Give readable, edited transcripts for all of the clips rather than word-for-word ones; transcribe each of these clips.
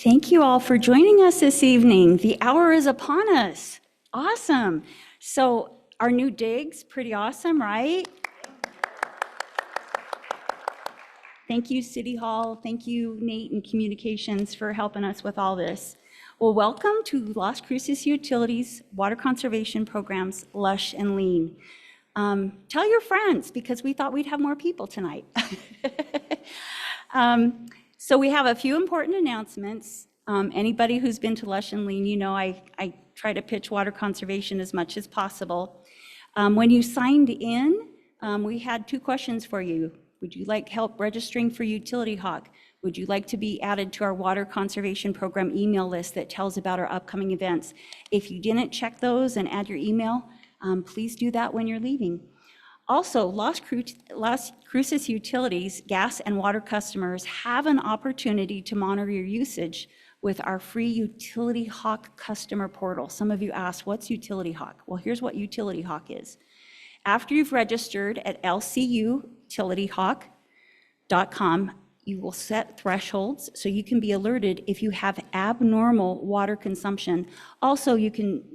Thank you all for joining us this evening. The hour is upon us. Awesome. So our new dig's pretty awesome, right? Thank you, City Hall. Thank you, Nate and Communications, for helping us with all this. Well, welcome to Las Cruces Utilities Water Conservation Programs, Lush and Lean. Tell your friends, because we thought we'd have more people tonight. So we have a few important announcements. Anybody who's been to Lush and Lean, you know I try to pitch water conservation as much as possible. When you signed in, we had two questions for you. Would you like help registering for Utility Hawk? Would you like to be added to our water conservation program email list that tells about our upcoming events? If you didn't check those and add your email, please do that when you're leaving. Also, Las Cruces Utilities gas and water customers have an opportunity to monitor your usage with our free Utility Hawk customer portal. Some of you asked, what's Utility Hawk? Well, here's what Utility Hawk is. After you've registered at lcutilityhawk.com, you will set thresholds so you can be alerted if you have abnormal water consumption. Also, you can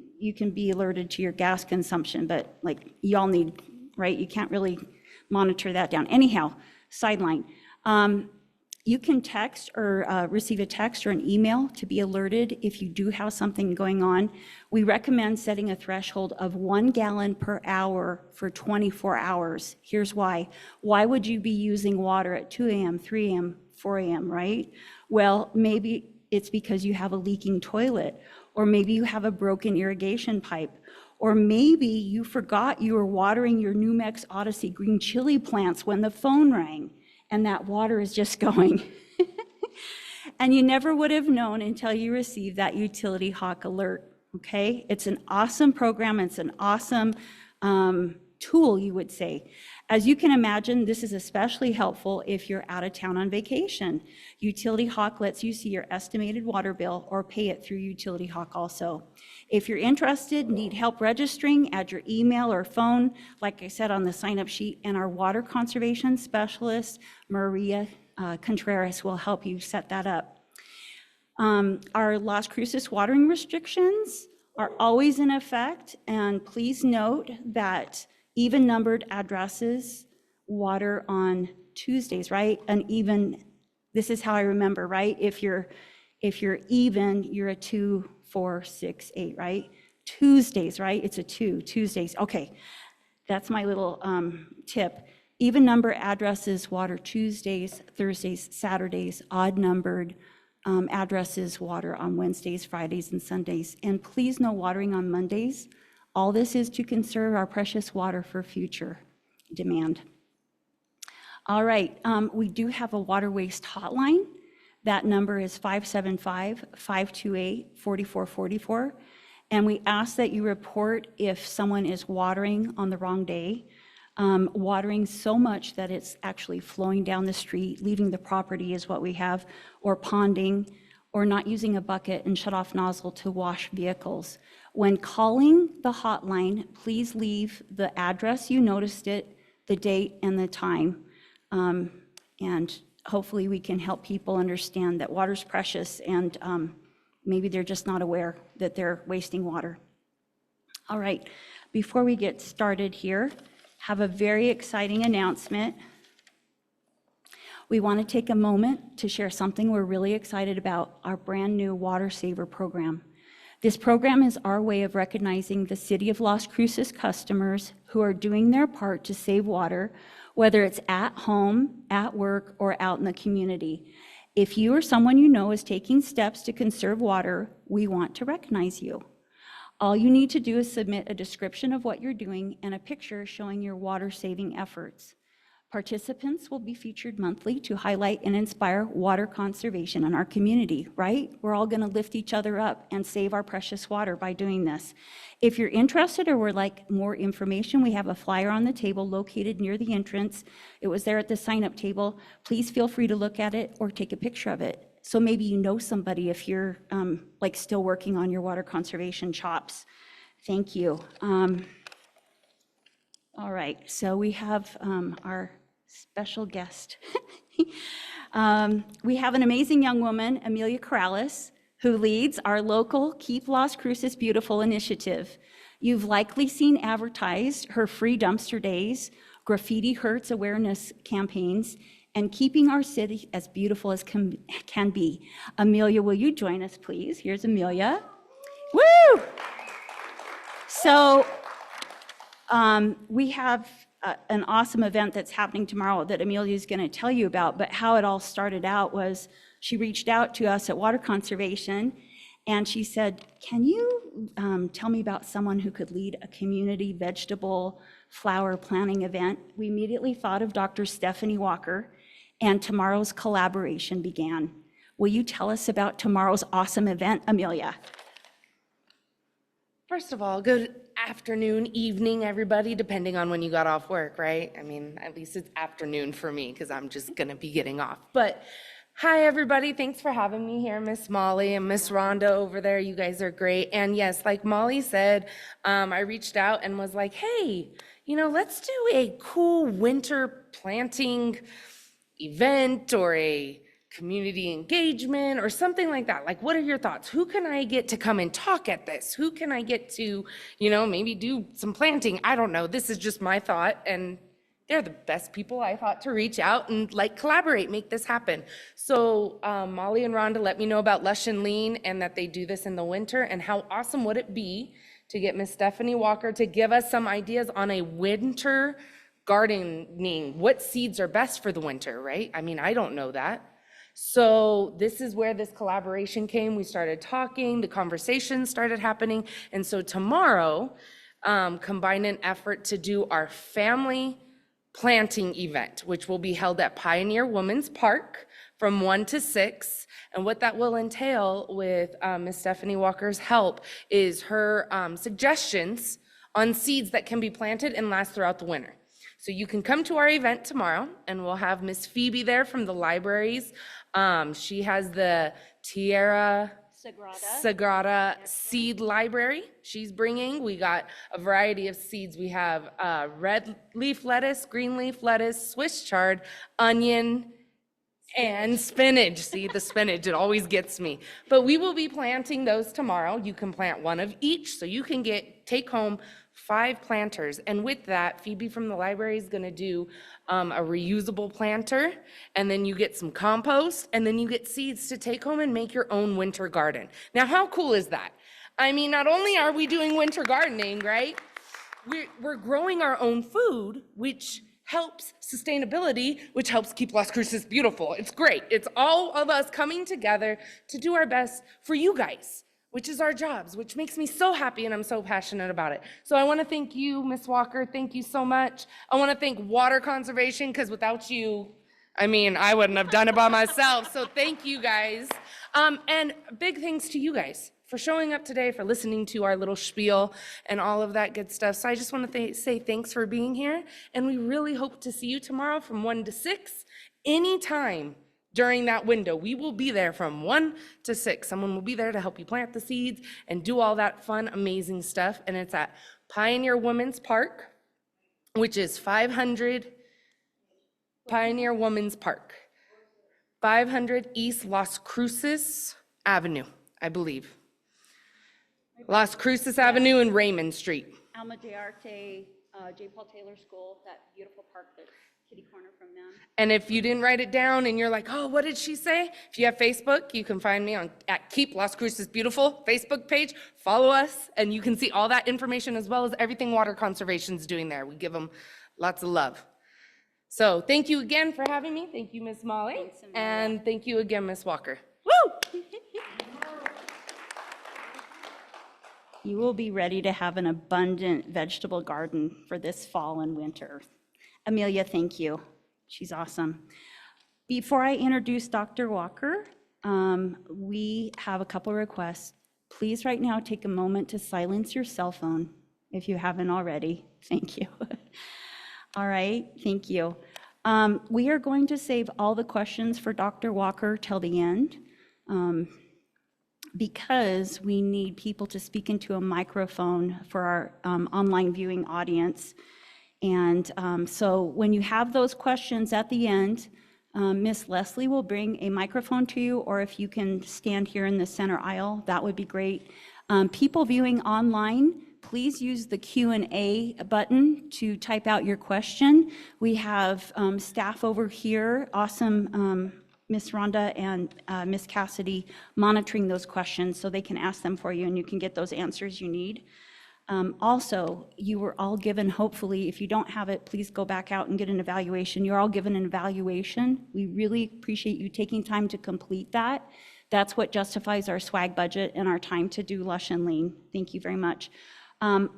be alerted to your gas consumption, but like y'all need, right? You can't really monitor that down. Anyhow, sideline. You can text or receive a text or an email to be alerted if you do have something going on. We recommend setting a threshold of 1 gallon per hour for 24 hours. Here's why. Why would you be using water at 2 a.m., 3 a.m., 4 a.m., right? Well, maybe it's because you have a leaking toilet, or maybe you have a broken irrigation pipe, or maybe you forgot you were watering your New Mex Odyssey green chili plants when the phone rang, and that water is just going. And you never would have known until you received that Utility Hawk alert, okay? It's an awesome program. It's an awesome tool, you would say. As you can imagine, this is especially helpful if you're out of town on vacation. Utility Hawk lets you see your estimated water bill or pay it through Utility Hawk also. If you're interested, need help registering, add your email or phone, like I said on the sign-up sheet, and our water conservation specialist, Maria Contreras, will help you set that up. Our Las Cruces watering restrictions are always in effect, and please note that even numbered addresses water on Tuesdays, right? And even, this is how I remember, right? If you're even, you're a 2, 4, 6, 8, right? Tuesdays, right? It's a 2, Tuesdays. Okay, that's my little tip. Even number addresses water Tuesdays, Thursdays, Saturdays, odd numbered addresses water on Wednesdays, Fridays, and Sundays. And please no watering on Mondays. All this is to conserve our precious water for future demand. All right, we do have a water waste hotline. That number is 575-528-4444. And we ask that you report if someone is watering on the wrong day, watering so much that it's actually flowing down the street, leaving the property is what we have, or ponding, or not using a bucket and shut off nozzle to wash vehicles. When calling the hotline, please leave the address you noticed it, the date, and the time. And hopefully we can help people understand that water's precious, and maybe they're just not aware that they're wasting water. All right, before we get started here, have a very exciting announcement. We want to take a moment to share something we're really excited about, our brand new Water Saver program. This program is our way of recognizing the City of Las Cruces customers who are doing their part to save water, whether it's at home, at work, or out in the community. If you or someone you know is taking steps to conserve water, we want to recognize you. All you need to do is submit a description of what you're doing and a picture showing your water-saving efforts. Participants will be featured monthly to highlight and inspire water conservation in our community, right? We're all gonna lift each other up and save our precious water by doing this. If you're interested or would like more information, we have a flyer on the table located near the entrance. It was there at the sign-up table. Please feel free to look at it or take a picture of it. So maybe you know somebody if you're like still working on your water conservation chops. Thank you. All right, so we have our special guest. We have an amazing young woman, Amelia Corrales, who leads our local Keep Las Cruces Beautiful initiative. You've likely seen advertised her free dumpster days, graffiti hurts awareness campaigns, and keeping our city as beautiful as can be. Amelia, will you join us, please? Here's Amelia. Woo! So we have an awesome event that's happening tomorrow that Amelia is going to tell you about, but how it all started out was she reached out to us at Water Conservation and she said, can you tell me about someone who could lead a community vegetable flower planting event? We immediately thought of Dr. Stephanie Walker, and tomorrow's collaboration began. Will you tell us about tomorrow's awesome event, Amelia? First of all, good afternoon, evening, everybody, depending on when you got off work, right? I mean, at least it's afternoon for me because I'm just gonna be getting off. But hi, everybody. Thanks for having me here, Miss Molly and Miss Rhonda over there. You guys are great. And yes, like Molly said, I reached out and was like, hey, let's do a cool winter planting event or a community engagement or something like that. Like, what are your thoughts? Who can I get to come and talk at this? Who can I get to, maybe do some planting? I don't know. This is just my thought, and they're the best people I thought to reach out and collaborate, make this happen. So Molly and Rhonda let me know about Lush and Lean and that they do this in the winter, and how awesome would it be to get Miss Stephanie Walker to give us some ideas on a winter gardening, what seeds are best for the winter, right? I mean, I don't know that. So this is where this collaboration came. We started talking, the conversation started happening. And so tomorrow, combine an effort to do our family planting event, which will be held at Pioneer Women's Park from 1 to 6. And what that will entail with Ms. Stephanie Walker's help is her suggestions on seeds that can be planted and last throughout the winter. So you can come to our event tomorrow, and we'll have Miss Phoebe there from the libraries. She has the Tierra Sagrada seed library she's bringing. We got a variety of seeds. We have red leaf lettuce, green leaf lettuce, Swiss chard, onion, and spinach. See, the spinach, it always gets me. But we will be planting those tomorrow. You can plant one of each, so you can take home 5 planters. And with that, Phoebe from the library is going to do a reusable planter, and then you get some compost, and then you get seeds to take home and make your own winter garden. Now, how cool is that? I mean, not only are we doing winter gardening, right? We're growing our own food, which helps sustainability, which helps keep Las Cruces beautiful. It's great. It's all of us coming together to do our best for you guys, which is our jobs, which makes me so happy, and I'm so passionate about it. So I want to thank you, Ms. Walker. Thank you so much. I want to thank Water Conservation, because without you, I mean, I wouldn't have done it by myself. So thank you guys. And big thanks to you guys for showing up today, for listening to our little spiel and all of that good stuff. So I just want to say thanks for being here. And we really hope to see you tomorrow from 1 to 6, anytime during that window. We will be there from 1 to 6. Someone will be there to help you plant the seeds and do all that fun, amazing stuff. And it's at Pioneer Women's Park, which is 500 Pioneer Women's Park, 500 East Las Cruces Avenue, I believe. Las Cruces Avenue and Raymond Street. Alma de Arte, J. Paul Taylor School, that beautiful park that's kitty corner from them. And if you didn't write it down and you're like, oh, what did she say? If you have Facebook, you can find me at Keep Las Cruces Beautiful Facebook page. Follow us, and you can see all that information as well as everything Water Conservation's doing there. We give them lots of love. So thank you again for having me. Thank you, Miss Molly. Thanks, and thank you again, Miss Walker. Woo! You will be ready to have an abundant vegetable garden for this fall and winter. Amelia, thank you. She's awesome. Before I introduce Dr. Walker, we have a couple requests. Please right now take a moment to silence your cell phone if you haven't already. Thank you. All right, thank you. We are going to save all the questions for Dr. Walker till the end, because we need people to speak into a microphone for our online viewing audience. And so when you have those questions at the end, Miss Leslie will bring a microphone to you, or if you can stand here in the center aisle, that would be great. People viewing online, please use the Q&A button to type out your question. We have staff over here, awesome Miss Rhonda and Miss Cassidy, monitoring those questions so they can ask them for you and you can get those answers you need. Also, you were all given, hopefully, if you don't have it, please go back out and get an evaluation. You're all given an evaluation. We really appreciate you taking time to complete that. That's what justifies our swag budget and our time to do Lush and Lean. Thank you very much.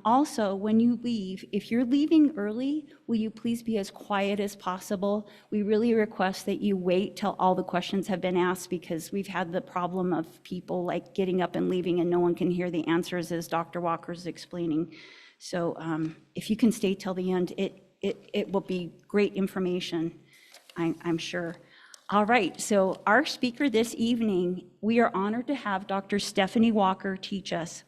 Also, when you leave, if you're leaving early, will you please be as quiet as possible? We really request that you wait till all the questions have been asked, because we've had the problem of people like getting up and leaving and no one can hear the answers as Dr. Walker's explaining. So if you can stay till the end, it will be great information, I'm sure. All right, so our speaker this evening, we are honored to have Dr. Stephanie Walker teach us.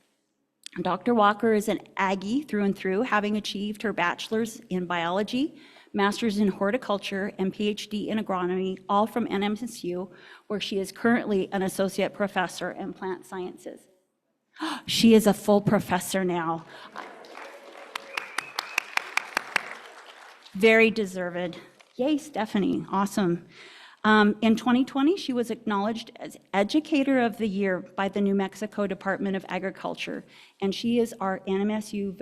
Dr. Walker is an Aggie through and through, having achieved her bachelor's in biology, master's in horticulture, and PhD in agronomy, all from NMSU, where she is currently an associate professor in plant sciences. She is a full professor now. Very deserved. Yay, Stephanie, awesome. In 2020, she was acknowledged as Educator of the Year by the New Mexico Department of Agriculture, and she is our NMSU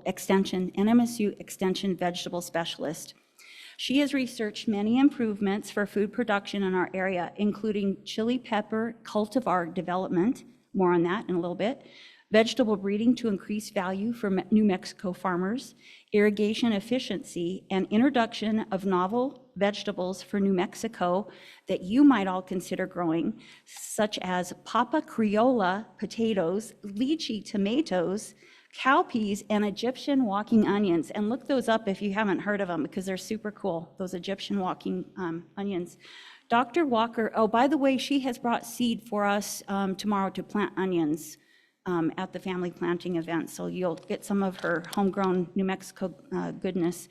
Extension Vegetable Specialist. She has researched many improvements for food production in our area, including chili pepper cultivar development, more on that in a little bit, vegetable breeding to increase value for New Mexico farmers, irrigation efficiency, and introduction of novel vegetables for New Mexico that you might all consider growing, such as Papa Criolla potatoes, lychee tomatoes, cowpeas, and Egyptian walking onions. And look those up if you haven't heard of them, because they're super cool, those Egyptian walking onions. Dr. Walker, oh, by the way, she has brought seed for us tomorrow to plant onions at the family planting event. So you'll get some of her homegrown New Mexico goodness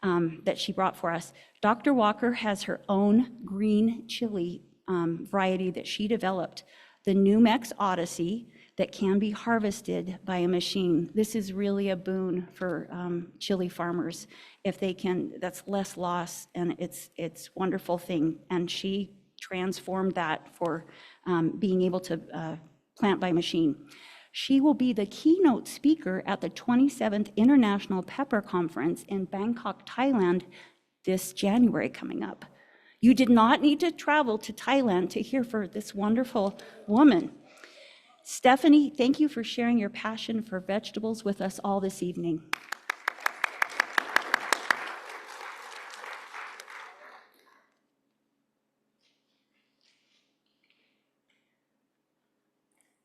that she brought for us. Dr. Walker has her own green chili variety that she developed, the New Mex Odyssey, that can be harvested by a machine. This is really a boon for chili farmers. If they can, that's less loss, and it's a wonderful thing. And she transformed that for being able to plant by machine. She will be the keynote speaker at the 27th International Pepper Conference in Bangkok, Thailand, this January coming up. You did not need to travel to Thailand to hear from this wonderful woman. Stephanie, thank you for sharing your passion for vegetables with us all this evening.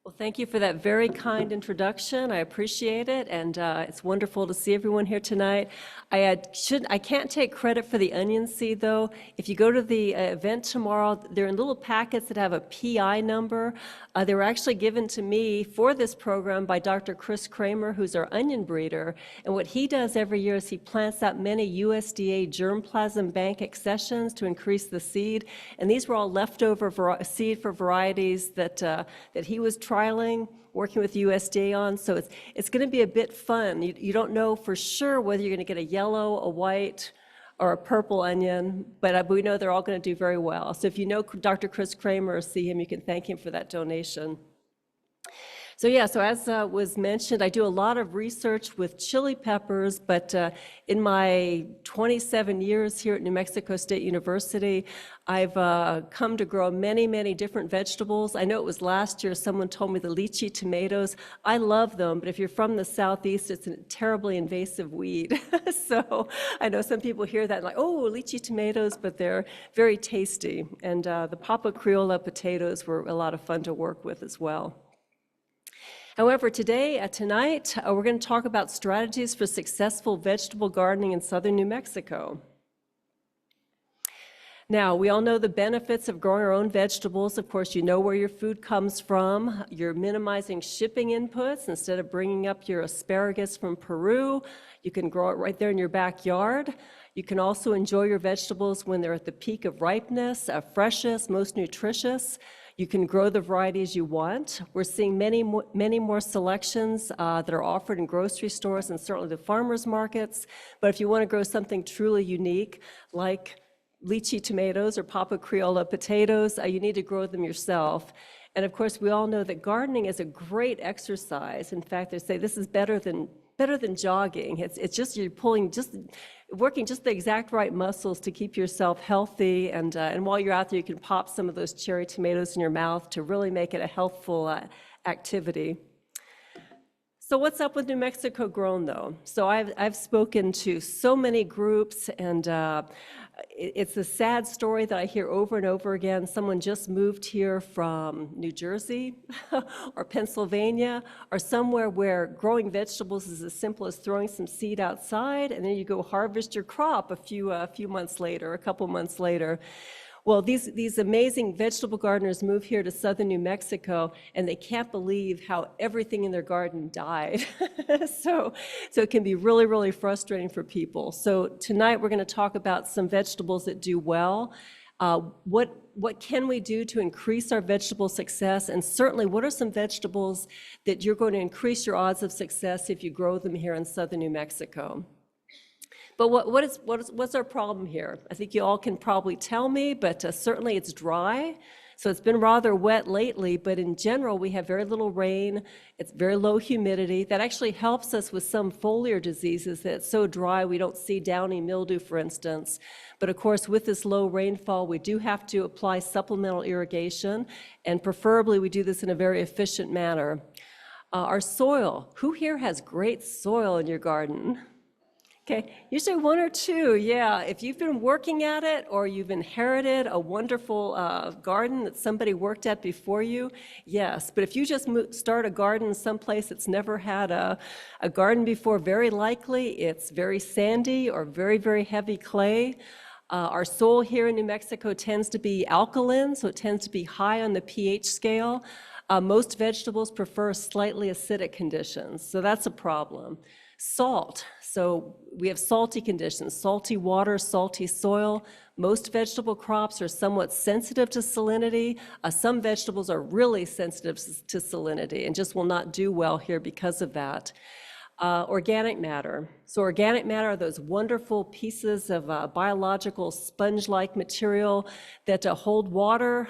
Well, thank you for that very kind introduction. I appreciate it, and it's wonderful to see everyone here tonight. I can't take credit for the onion seed, though. If you go to the event tomorrow, they're in little packets that have a PI number. They were actually given to me for this program by Dr. Chris Kramer, who's our onion breeder. And what he does every year is he plants out many USDA germplasm bank accessions to increase the seed. And these were all leftover seed for varieties that he was trialing, working with USDA on. So it's going to be a bit fun. You don't know for sure whether you're going to get a yellow, a white, or a purple onion, but we know they're all going to do very well. So if you know Dr. Chris Kramer or see him, you can thank him for that donation. So yeah, so as was mentioned, I do a lot of research with chili peppers, but in my 27 years here at New Mexico State University, I've come to grow many, many different vegetables. I know it was last year someone told me the lychee tomatoes. I love them, but if you're from the southeast, it's a terribly invasive weed. So I know some people hear that and like, oh, lychee tomatoes, but they're very tasty. And the Papa Criolla potatoes were a lot of fun to work with as well. However, tonight, we're going to talk about strategies for successful vegetable gardening in southern New Mexico. Now, we all know the benefits of growing our own vegetables. Of course, you know where your food comes from. You're minimizing shipping inputs. Instead of bringing up your asparagus from Peru, you can grow it right there in your backyard. You can also enjoy your vegetables when they're at the peak of ripeness, freshest, most nutritious. You can grow the varieties you want. We're seeing many more selections that are offered in grocery stores and certainly the farmers markets. But if you want to grow something truly unique, like lychee tomatoes or Papa Criolla potatoes, you need to grow them yourself. And of course, we all know that gardening is a great exercise. In fact, they say this is better than jogging. It's just you're working just the exact right muscles to keep yourself healthy. And while you're out there, you can pop some of those cherry tomatoes in your mouth to really make it a healthful activity. So what's up with New Mexico Grown, though? So I've spoken to so many groups, and it's a sad story that I hear over and over again. Someone just moved here from New Jersey or Pennsylvania or somewhere where growing vegetables is as simple as throwing some seed outside, and then you go harvest your crop a few months later, a couple months later. Well, these amazing vegetable gardeners move here to southern New Mexico, and they can't believe how everything in their garden died. So it can be really, really frustrating for people. So tonight we're going to talk about some vegetables that do well. What can we do to increase our vegetable success? And certainly, what are some vegetables that you're going to increase your odds of success if you grow them here in southern New Mexico? But what's our problem here? I think you all can probably tell me, but certainly it's dry. So it's been rather wet lately, but in general, we have very little rain. It's very low humidity. That actually helps us with some foliar diseases that it's so dry we don't see downy mildew, for instance. But of course, with this low rainfall, we do have to apply supplemental irrigation, and preferably we do this in a very efficient manner. Our soil. Who here has great soil in your garden? Okay, usually one or two, yeah. If you've been working at it or you've inherited a wonderful garden that somebody worked at before you, yes. But if you just start a garden someplace that's never had a garden before, very likely it's very sandy or very, very heavy clay. Our soil here in New Mexico tends to be alkaline, so it tends to be high on the pH scale. Most vegetables prefer slightly acidic conditions, so that's a problem. Salt. So we have salty conditions, salty water, salty soil. Most vegetable crops are somewhat sensitive to salinity. Some vegetables are really sensitive to salinity and just will not do well here because of that. Organic matter. So organic matter are those wonderful pieces of biological sponge-like material that hold water.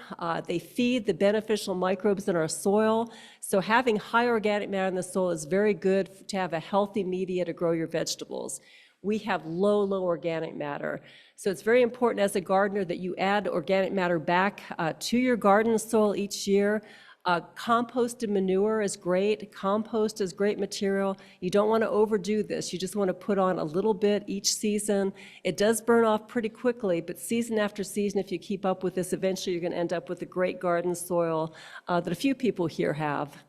They feed the beneficial microbes in our soil. So having high organic matter in the soil is very good to have a healthy media to grow your vegetables. We have low organic matter. So it's very important as a gardener that you add organic matter back to your garden soil each year. Composted manure is great. Compost is great material. You don't want to overdo this. You just want to put on a little bit each season. It does burn off pretty quickly, but season after season, if you keep up with this, eventually you're going to end up with a great garden soil that a few people here have.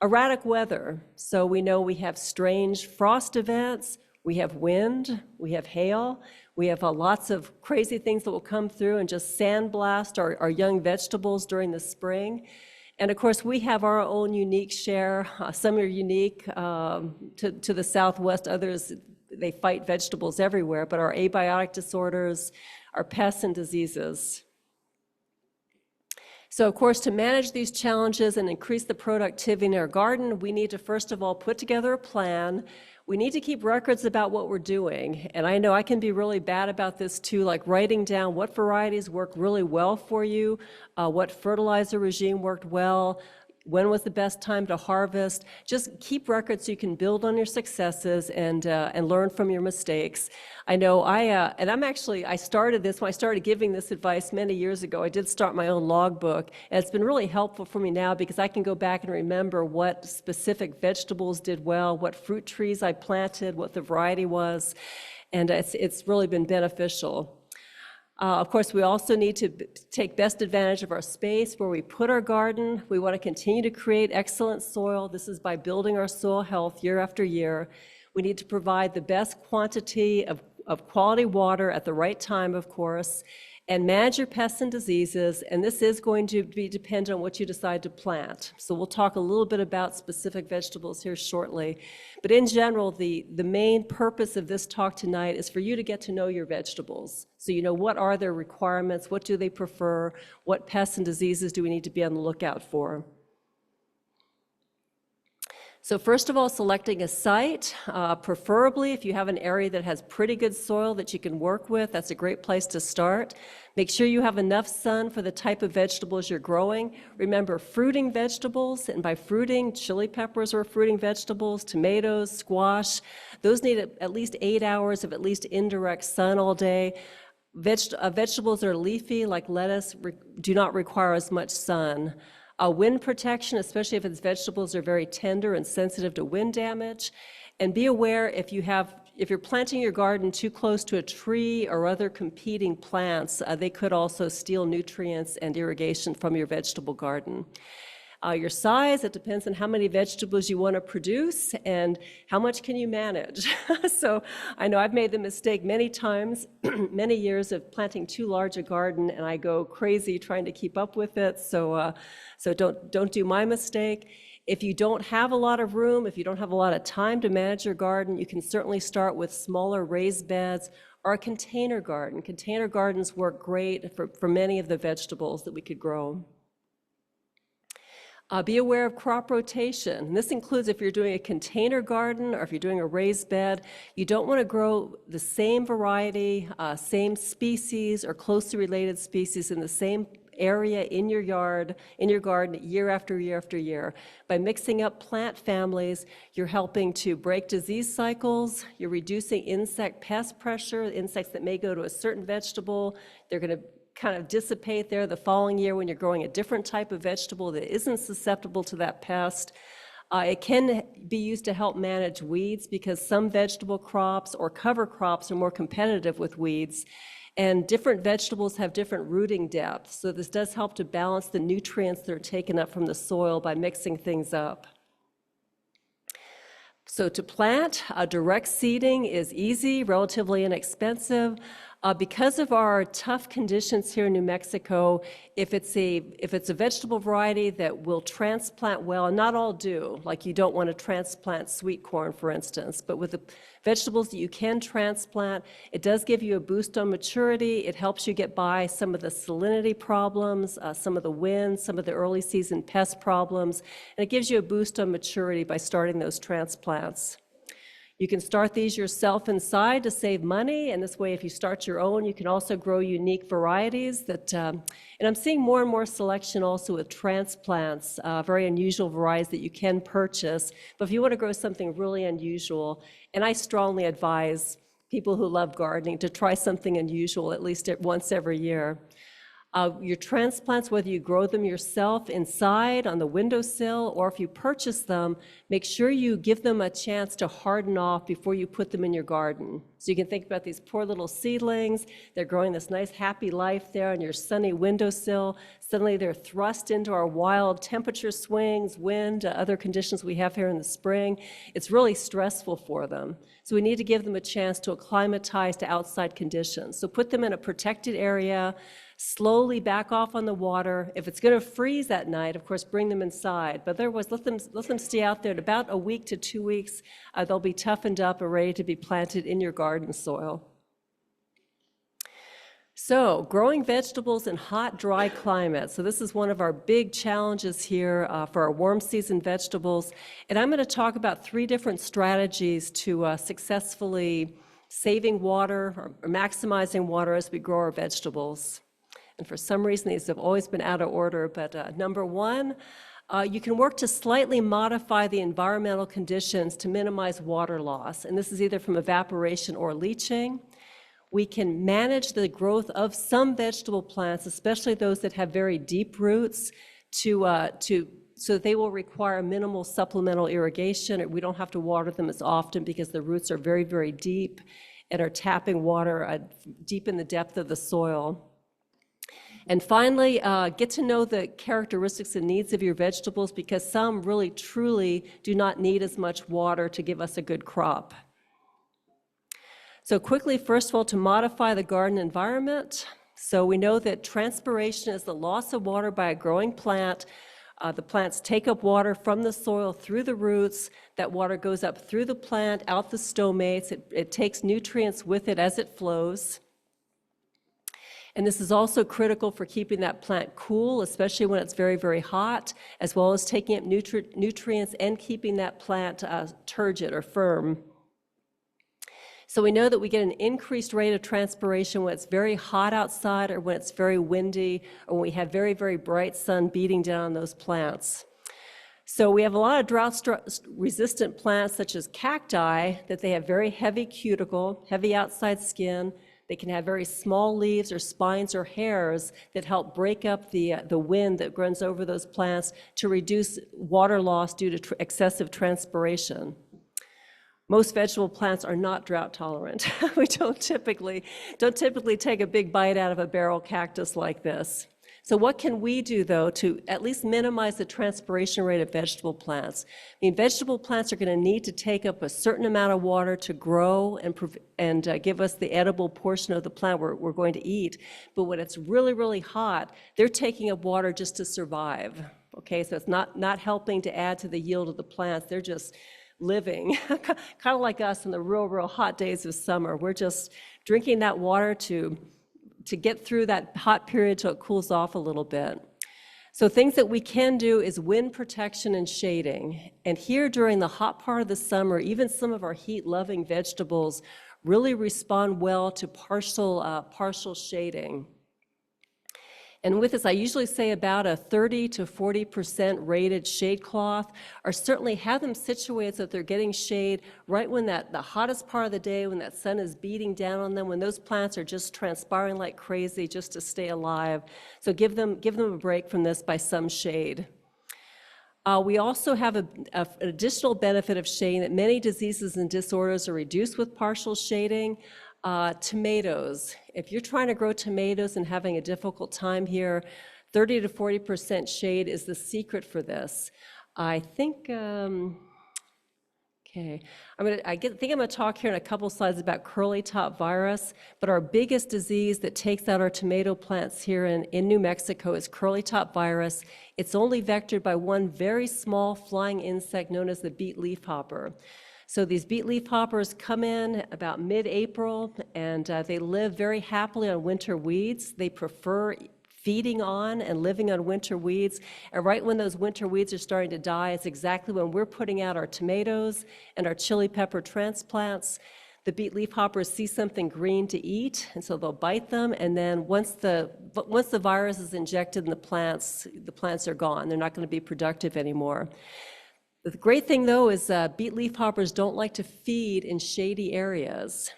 Erratic weather. So we know we have strange frost events. We have wind. We have hail. We have lots of crazy things that will come through and just sandblast our young vegetables during the spring. And of course, we have our own unique share. Some are unique to the Southwest, others, they fight vegetables everywhere, but our abiotic disorders, our pests and diseases. So of course, to manage these challenges and increase the productivity in our garden, we need to first of all put together a plan. We need to keep records about what we're doing. And I know I can be really bad about this too, like writing down what varieties work really well for you, what fertilizer regime worked well, when was the best time to harvest. Just keep records so you can build on your successes and learn from your mistakes. I know I started this when I started giving this advice many years ago. I did start my own logbook, and it's been really helpful for me now because I can go back and remember what specific vegetables did well, what fruit trees I planted, what the variety was, and it's really been beneficial. Of course, we also need to take best advantage of our space where we put our garden. We want to continue to create excellent soil. This is by building our soil health year after year. We need to provide the best quantity of quality water at the right time, of course. and manage your pests and diseases, and this is going to be dependent on what you decide to plant. So we'll talk a little bit about specific vegetables here shortly. But in general, the main purpose of this talk tonight is for you to get to know your vegetables. So you know, what are their requirements, what do they prefer, what pests and diseases do we need to be on the lookout for. So first of all, selecting a site, preferably if you have an area that has pretty good soil that you can work with, that's a great place to start. Make sure you have enough sun for the type of vegetables you're growing. Remember, fruiting vegetables, and by fruiting, chili peppers are fruiting vegetables, tomatoes, squash, those need at least 8 hours of at least indirect sun all day. Vegetables that are leafy, like lettuce, do not require as much sun. Wind protection, especially if its vegetables are very tender and sensitive to wind damage. And be aware if you're planting your garden too close to a tree or other competing plants, they could also steal nutrients and irrigation from your vegetable garden. Your size, it depends on how many vegetables you want to produce and how much can you manage. So I know I've made the mistake many times, many years of planting too large a garden, and I go crazy trying to keep up with it. So don't do my mistake. If you don't have a lot of room, if you don't have a lot of time to manage your garden, you can certainly start with smaller raised beds or a container garden. Container gardens work great for many of the vegetables that we could grow. Be aware of crop rotation. And this includes if you're doing a container garden or if you're doing a raised bed, you don't want to grow the same variety, same species or closely related species in the same area in your yard, in your garden year after year after year. By mixing up plant families, you're helping to break disease cycles, you're reducing insect pest pressure, insects that may go to a certain vegetable, they're going to kind of dissipate there the following year when you're growing a different type of vegetable that isn't susceptible to that pest. It can be used to help manage weeds because some vegetable crops or cover crops are more competitive with weeds. And different vegetables have different rooting depths. So this does help to balance the nutrients that are taken up from the soil by mixing things up. So to plant, direct seeding is easy, relatively inexpensive. Because of our tough conditions here in New Mexico, if it's a vegetable variety that will transplant well, and not all do, like you don't want to transplant sweet corn, for instance, but with the vegetables that you can transplant, it does give you a boost on maturity. It helps you get by some of the salinity problems, some of the wind, some of the early season pest problems, and it gives you a boost on maturity by starting those transplants. You can start these yourself inside to save money, and this way if you start your own, you can also grow unique varieties that, and I'm seeing more and more selection also with transplants, very unusual varieties that you can purchase. But if you want to grow something really unusual, and I strongly advise people who love gardening to try something unusual at least once every year. Your transplants, whether you grow them yourself inside on the windowsill or if you purchase them, make sure you give them a chance to harden off before you put them in your garden. So you can think about these poor little seedlings. They're growing this nice happy life there on your sunny windowsill. Suddenly they're thrust into our wild temperature swings, wind, other conditions we have here in the spring. It's really stressful for them. So we need to give them a chance to acclimatize to outside conditions. So put them in a protected area, slowly back off on the water. If it's going to freeze at night, of course, bring them inside. But otherwise, let them stay out there. In about a week to 2 weeks, they'll be toughened up and ready to be planted in your garden soil. So, growing vegetables in hot, dry climates. So this is one of our big challenges here for our warm season vegetables. And I'm going to talk about 3 different strategies to successfully saving water or maximizing water as we grow our vegetables. And for some reason, these have always been out of order, but number 1, you can work to slightly modify the environmental conditions to minimize water loss, and this is either from evaporation or leaching. We can manage the growth of some vegetable plants, especially those that have very deep roots, so that they will require minimal supplemental irrigation. We don't have to water them as often because the roots are very, very deep and are tapping water deep in the depth of the soil. And finally, get to know the characteristics and needs of your vegetables because some really, truly do not need as much water to give us a good crop. So quickly, first of all, to modify the garden environment, So we know that transpiration is the loss of water by a growing plant. The plants take up water from the soil through the roots. That water goes up through the plant, out the stomates. It takes nutrients with it as it flows. And this is also critical for keeping that plant cool, especially when it's very, very hot, as well as taking up nutrients and keeping that plant turgid or firm. So we know that we get an increased rate of transpiration when it's very hot outside or when it's very windy or when we have very, very bright sun beating down on those plants. So we have a lot of drought-resistant plants such as cacti that they have very heavy cuticle, heavy outside skin. They can have very small leaves or spines or hairs that help break up the wind that runs over those plants to reduce water loss due to excessive transpiration. Most vegetable plants are not drought tolerant. We don't typically take a big bite out of a barrel cactus like this. So what can we do, though, to at least minimize the transpiration rate of vegetable plants? I mean, vegetable plants are going to need to take up a certain amount of water to grow and give us the edible portion of the plant we're going to eat. But when it's really, really hot, they're taking up water just to survive. Okay, so it's not helping to add to the yield of the plants. They're just living, kind of like us in the real, real hot days of summer. We're just drinking that water to get through that hot period till it cools off a little bit. So things that we can do is wind protection and shading. And here during the hot part of the summer, even some of our heat-loving vegetables really respond well to partial shading. And with this, I usually say about a 30 to 40% rated shade cloth, or certainly have them situated so that they're getting shade right when the hottest part of the day, when that sun is beating down on them, when those plants are just transpiring like crazy just to stay alive. So give them a break from this by some shade. We also have an additional benefit of shading that many diseases and disorders are reduced with partial shading. Tomatoes. If you're trying to grow tomatoes and having a difficult time here, 30 to 40% shade is the secret for this. I think, okay, I think I'm going to talk here in a couple slides about curly top virus, but our biggest disease that takes out our tomato plants here in New Mexico is curly top virus. It's only vectored by one very small flying insect known as the beet leafhopper. So these beet leafhoppers come in about mid-April, and they live very happily on winter weeds. They prefer feeding on and living on winter weeds. And right when those winter weeds are starting to die, it's exactly when we're putting out our tomatoes and our chili pepper transplants. The beet leafhoppers see something green to eat, and so they'll bite them. And then once the virus is injected in the plants are gone. They're not going to be productive anymore. The great thing, though, is beet leafhoppers don't like to feed in shady areas.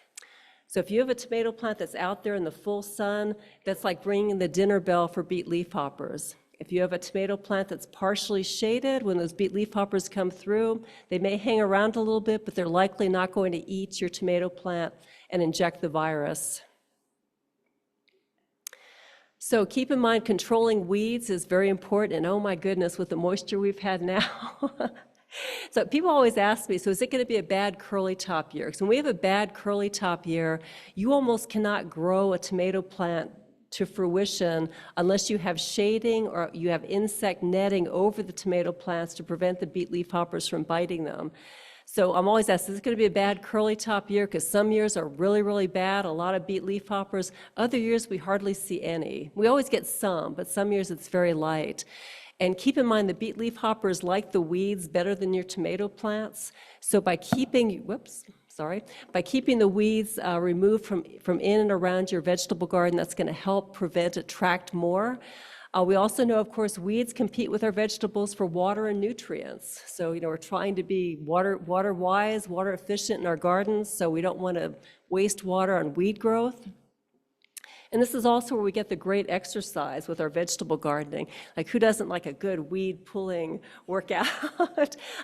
So if you have a tomato plant that's out there in the full sun, that's like ringing the dinner bell for beet leafhoppers. If you have a tomato plant that's partially shaded, when those beet leafhoppers come through, they may hang around a little bit, but they're likely not going to eat your tomato plant and inject the virus. So keep in mind, controlling weeds is very important, and oh my goodness, with the moisture we've had now. So people always ask me, so is it going to be a bad curly top year? Because when we have a bad curly top year, you almost cannot grow a tomato plant to fruition unless you have shading or you have insect netting over the tomato plants to prevent the beet leafhoppers from biting them. So I'm always asked, is it going to be a bad curly top year? Because some years are really, really bad, a lot of beet leafhoppers. Other years we hardly see any. We always get some, but some years it's very light. And keep in mind, the beet leafhoppers like the weeds better than your tomato plants. So by keeping, by keeping the weeds removed from in and around your vegetable garden, that's going to help prevent attract more. We also know, of course, weeds compete with our vegetables for water and nutrients. So, we're trying to be water-wise, water efficient in our gardens, so we don't want to waste water on weed growth. And this is also where we get the great exercise with our vegetable gardening. Like, who doesn't like a good weed pulling workout?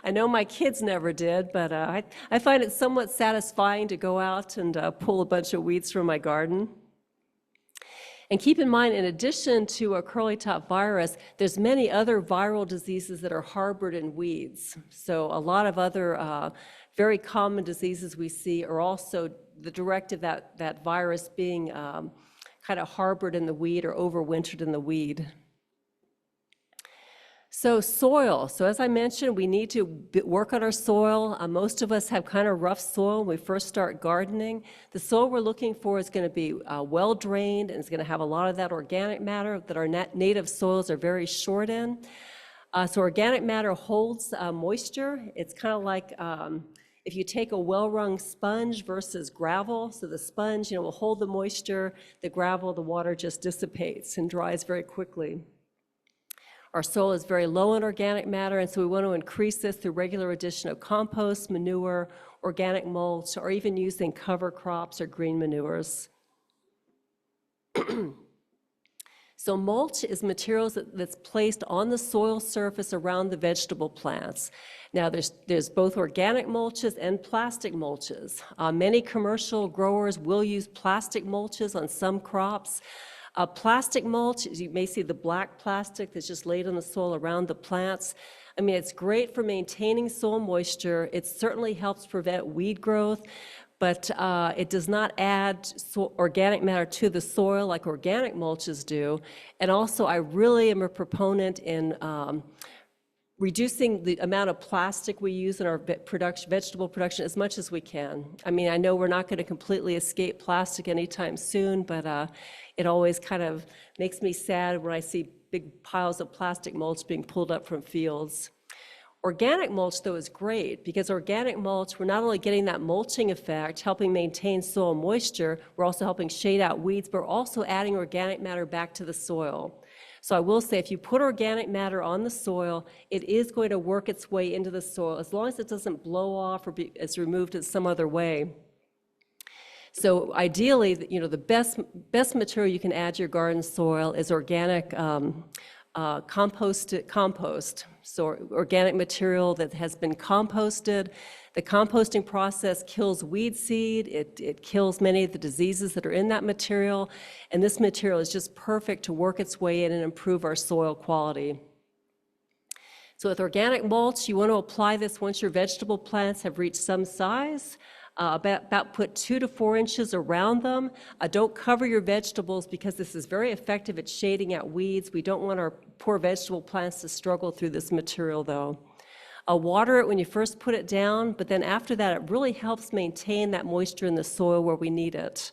I know my kids never did, but I find it somewhat satisfying to go out and pull a bunch of weeds from my garden. And keep in mind, in addition to a curly top virus, there's many other viral diseases that are harbored in weeds. So a lot of other very common diseases we see are also the direct of that virus being kind of harbored in the weed or overwintered in the weed. So soil. So as I mentioned, we need to work on our soil. Most of us have kind of rough soil when we first start gardening. The soil we're looking for is going to be well drained, and it's going to have a lot of that organic matter that our native soils are very short in. So organic matter holds moisture. It's kind of like if you take a well-wrung sponge versus gravel. So the sponge, will hold the moisture. The gravel, the water just dissipates and dries very quickly. Our soil is very low in organic matter, and so we want to increase this through regular addition of compost, manure, organic mulch, or even using cover crops or green manures. So mulch is materials that's placed on the soil surface around the vegetable plants. Now there's both organic mulches and plastic mulches. Many commercial growers will use plastic mulches on some crops. Plastic mulch, you may see the black plastic that's just laid on the soil around the plants. I mean, it's great for maintaining soil moisture. It certainly helps prevent weed growth, but it does not add organic matter to the soil like organic mulches do. And also, I really am a proponent in reducing the amount of plastic we use in our vegetable production as much as we can. I mean, I know we're not going to completely escape plastic anytime soon, but it always kind of makes me sad when I see big piles of plastic mulch being pulled up from fields. Organic mulch, though, is great because organic mulch, we're not only getting that mulching effect, helping maintain soil moisture, we're also helping shade out weeds, but we're also adding organic matter back to the soil. So I will say, if you put organic matter on the soil, it is going to work its way into the soil as long as it doesn't blow off or is removed in some other way. So ideally, the best material you can add to your garden soil is organic compost. So organic material that has been composted. The composting process kills weed seed. It kills many of the diseases that are in that material. And this material is just perfect to work its way in and improve our soil quality. So with organic mulch, you want to apply this once your vegetable plants have reached some size. About put 2 to 4 inches around them. Don't cover your vegetables because this is very effective at shading out weeds. We don't want our poor vegetable plants to struggle through this material, though. Water it when you first put it down, but then after that, it really helps maintain that moisture in the soil where we need it.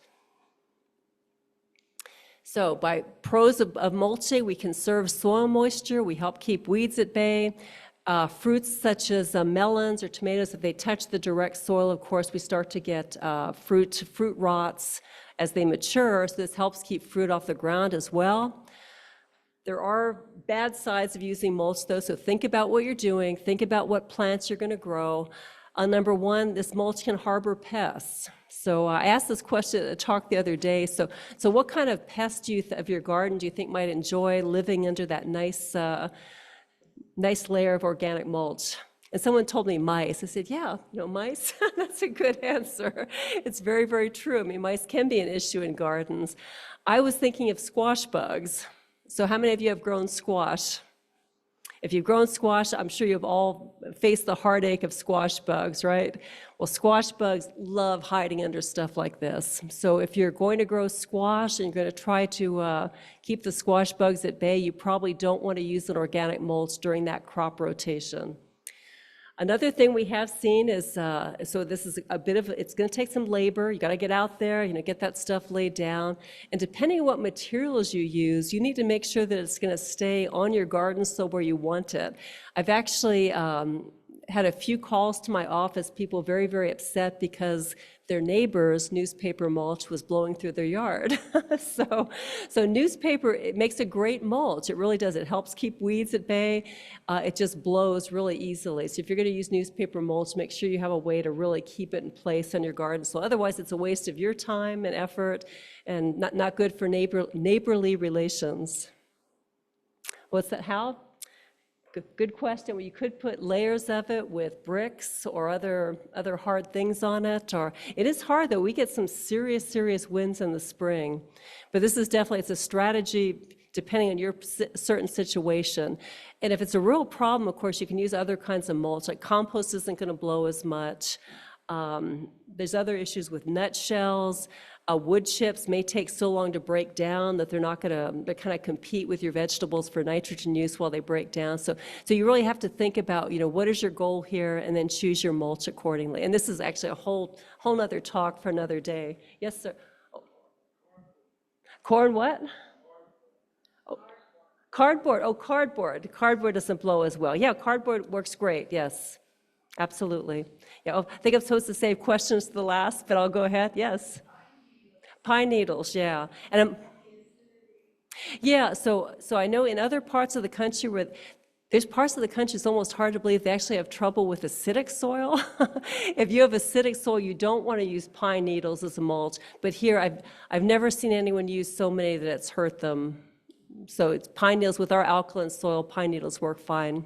So by pros of mulching, we conserve soil moisture, we help keep weeds at bay. Fruits such as melons or tomatoes, if they touch the direct soil, of course, we start to get fruit rots as they mature, so this helps keep fruit off the ground as well. There are bad sides of using mulch, though, so think about what you're doing, think about what plants you're going to grow. Number one, this mulch can harbor pests. So I asked this question at a talk the other day, so what kind of pests of your garden do you think might enjoy living under that nice layer of organic mulch? And someone told me mice. I said, yeah, mice, that's a good answer. It's very, very true. I mean, mice can be an issue in gardens. I was thinking of squash bugs. So how many of you have grown squash? If you've grown squash, I'm sure you've all faced the heartache of squash bugs, right? Well, squash bugs love hiding under stuff like this. So if you're going to grow squash and you're going to try to keep the squash bugs at bay, you probably don't want to use an organic mulch during that crop rotation. Another thing we have seen is, so this is it's going to take some labor. You got to get out there, get that stuff laid down. And depending on what materials you use, you need to make sure that it's going to stay on your garden soil where you want it. I've actually had a few calls to my office, people very, very upset because their neighbor's newspaper mulch was blowing through their yard. So newspaper, it makes a great mulch. It really does. It helps keep weeds at bay. It just blows really easily. So if you're going to use newspaper mulch, make sure you have a way to really keep it in place on your garden. So otherwise, it's a waste of your time and effort and not good for neighborly relations. What's that, Hal? Good question. Well, you could put layers of it with bricks or other hard things on it. Or it is hard, though. We get some serious winds in the spring. But this is definitely, it's a strategy depending on your certain situation. And if it's a real problem, of course, you can use other kinds of mulch. Like compost isn't going to blow as much. There's other issues with nutshells. Wood chips may take so long to break down that they're not going to kind of compete with your vegetables for nitrogen use while they break down. So you really have to think about, what is your goal here, and then choose your mulch accordingly. And this is actually a whole nother talk for another day. Yes, sir. Oh. Corn what? Oh. Cardboard. Oh, cardboard. Cardboard doesn't blow as well. Yeah, cardboard works great. Yes, absolutely. Yeah, I think I'm supposed to save questions to the last, but I'll go ahead. Yes. Pine needles, yeah. And yeah, so I know in other parts of the country where there's parts of the country it's almost hard to believe they actually have trouble with acidic soil. If you have acidic soil, you don't want to use pine needles as a mulch. But here, I've never seen anyone use so many that it's hurt them. So it's pine needles with our alkaline soil. Pine needles work fine.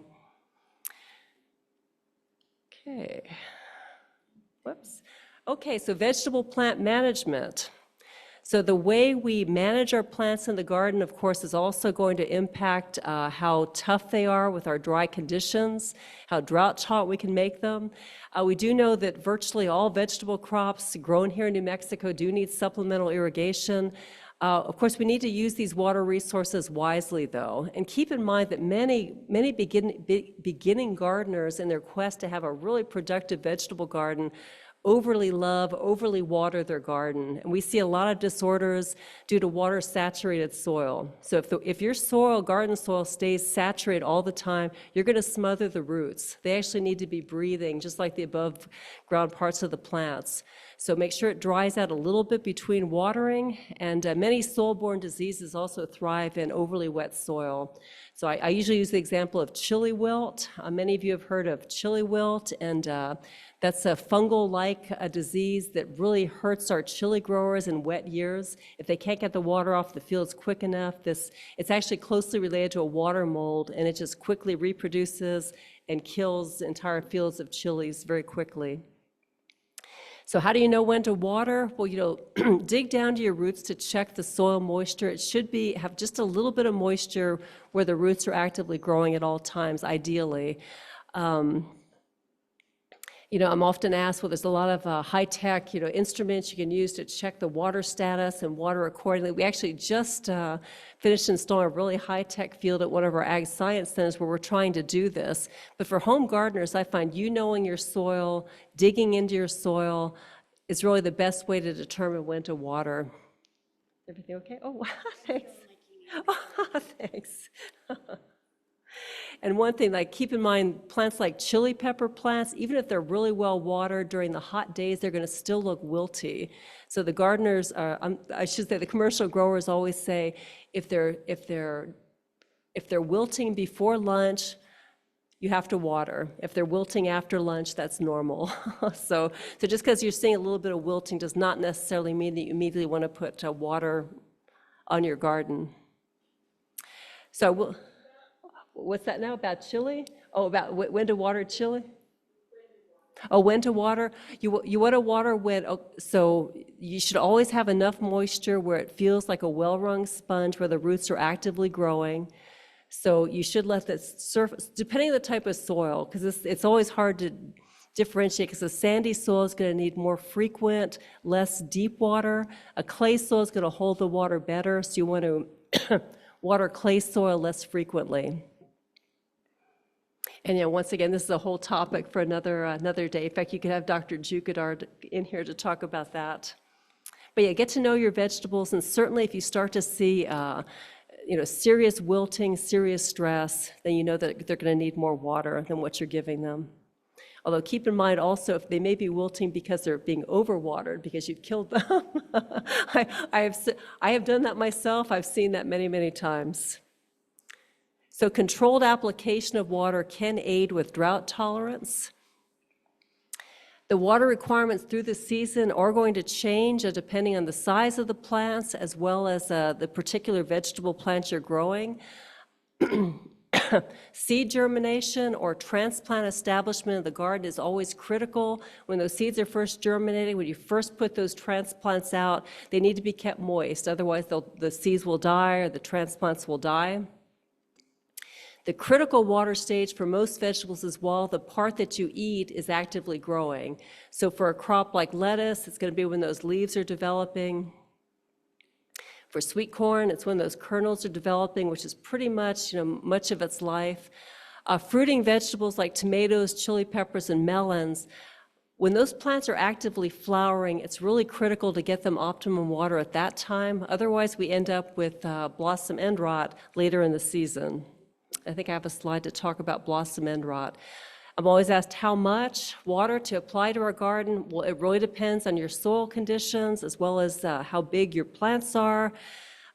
Okay. Whoops. Okay, so vegetable plant management. So the way we manage our plants in the garden, of course, is also going to impact how tough they are with our dry conditions, how drought-tolerant we can make them. We do know that virtually all vegetable crops grown here in New Mexico do need supplemental irrigation. Of course, we need to use these water resources wisely, though, and keep in mind that many beginning gardeners, in their quest to have a really productive vegetable garden, overly water their garden. And we see a lot of disorders due to water-saturated soil. So if your garden soil stays saturated all the time, you're going to smother the roots. They actually need to be breathing, just like the above ground parts of the plants. So make sure it dries out a little bit between watering, and many soil-borne diseases also thrive in overly wet soil. So I usually use the example of chili wilt. Many of you have heard of chili wilt, and that's a fungal-like disease that really hurts our chili growers in wet years. If they can't get the water off the fields quick enough, it's actually closely related to a water mold, and it just quickly reproduces and kills entire fields of chilies very quickly. So how do you know when to water? Well, dig down to your roots to check the soil moisture. It should have just a little bit of moisture where the roots are actively growing at all times, ideally. I'm often asked, well, there's a lot of high-tech, instruments you can use to check the water status and water accordingly. We actually just finished installing a really high-tech field at one of our ag science centers where we're trying to do this. But for home gardeners, I find knowing your soil, digging into your soil, is really the best way to determine when to water. Everything okay? Oh, wow, thanks. Oh, thanks. And one thing, keep in mind, plants like chili pepper plants, even if they're really well watered during the hot days, they're going to still look wilty. So the gardeners, I should say, the commercial growers always say, if they're wilting before lunch, you have to water. If they're wilting after lunch, that's normal. So just because you're seeing a little bit of wilting does not necessarily mean that you immediately want to put water on your garden. So what's that now about chili? Oh, about when to water chili? Oh, when to water? You want to water so you should always have enough moisture where it feels like a well-wrung sponge where the roots are actively growing. So you should let the surface, depending on the type of soil, because it's always hard to differentiate, because a sandy soil is going to need more frequent, less deep water. A clay soil is going to hold the water better, so you want to water clay soil less frequently. And once again, this is a whole topic for another day. In fact, you could have Dr. Jukadar in here to talk about that. But yeah, get to know your vegetables, and certainly if you start to see serious wilting, serious stress, then you know that they're going to need more water than what you're giving them. Although keep in mind also, if they may be wilting because they're being overwatered because you've killed them. I have done that myself. I've seen that many, many times. So controlled application of water can aid with drought tolerance. The water requirements through the season are going to change depending on the size of the plants as well as the particular vegetable plants you're growing. Seed germination or transplant establishment of the garden is always critical. When those seeds are first germinating, when you first put those transplants out, they need to be kept moist. Otherwise, the seeds will die or the transplants will die. The critical water stage for most vegetables is while the part that you eat is actively growing. So for a crop like lettuce, it's going to be when those leaves are developing. For sweet corn, it's when those kernels are developing, which is pretty much, much of its life. Fruiting vegetables like tomatoes, chili peppers, and melons, when those plants are actively flowering, it's really critical to get them optimum water at that time. Otherwise, we end up with blossom end rot later in the season. I think I have a slide to talk about blossom end rot. I'm always asked how much water to apply to our garden. Well, it really depends on your soil conditions as well as how big your plants are.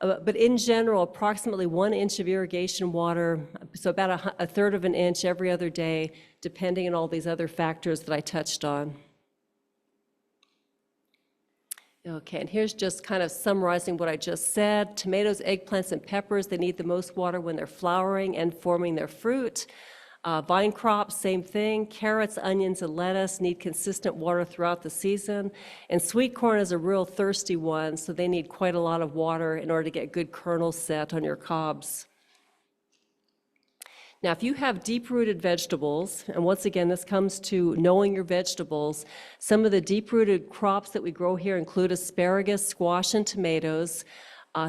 But in general, approximately 1 inch of irrigation water, so about a third of an inch every other day, depending on all these other factors that I touched on. Okay, and here's just kind of summarizing what I just said. Tomatoes, eggplants, and peppers, they need the most water when they're flowering and forming their fruit. Vine crops, same thing. Carrots, onions, and lettuce need consistent water throughout the season. And sweet corn is a real thirsty one, so they need quite a lot of water in order to get good kernels set on your cobs. Now, if you have deep-rooted vegetables, and once again, this comes to knowing your vegetables, some of the deep-rooted crops that we grow here include asparagus, squash, and tomatoes.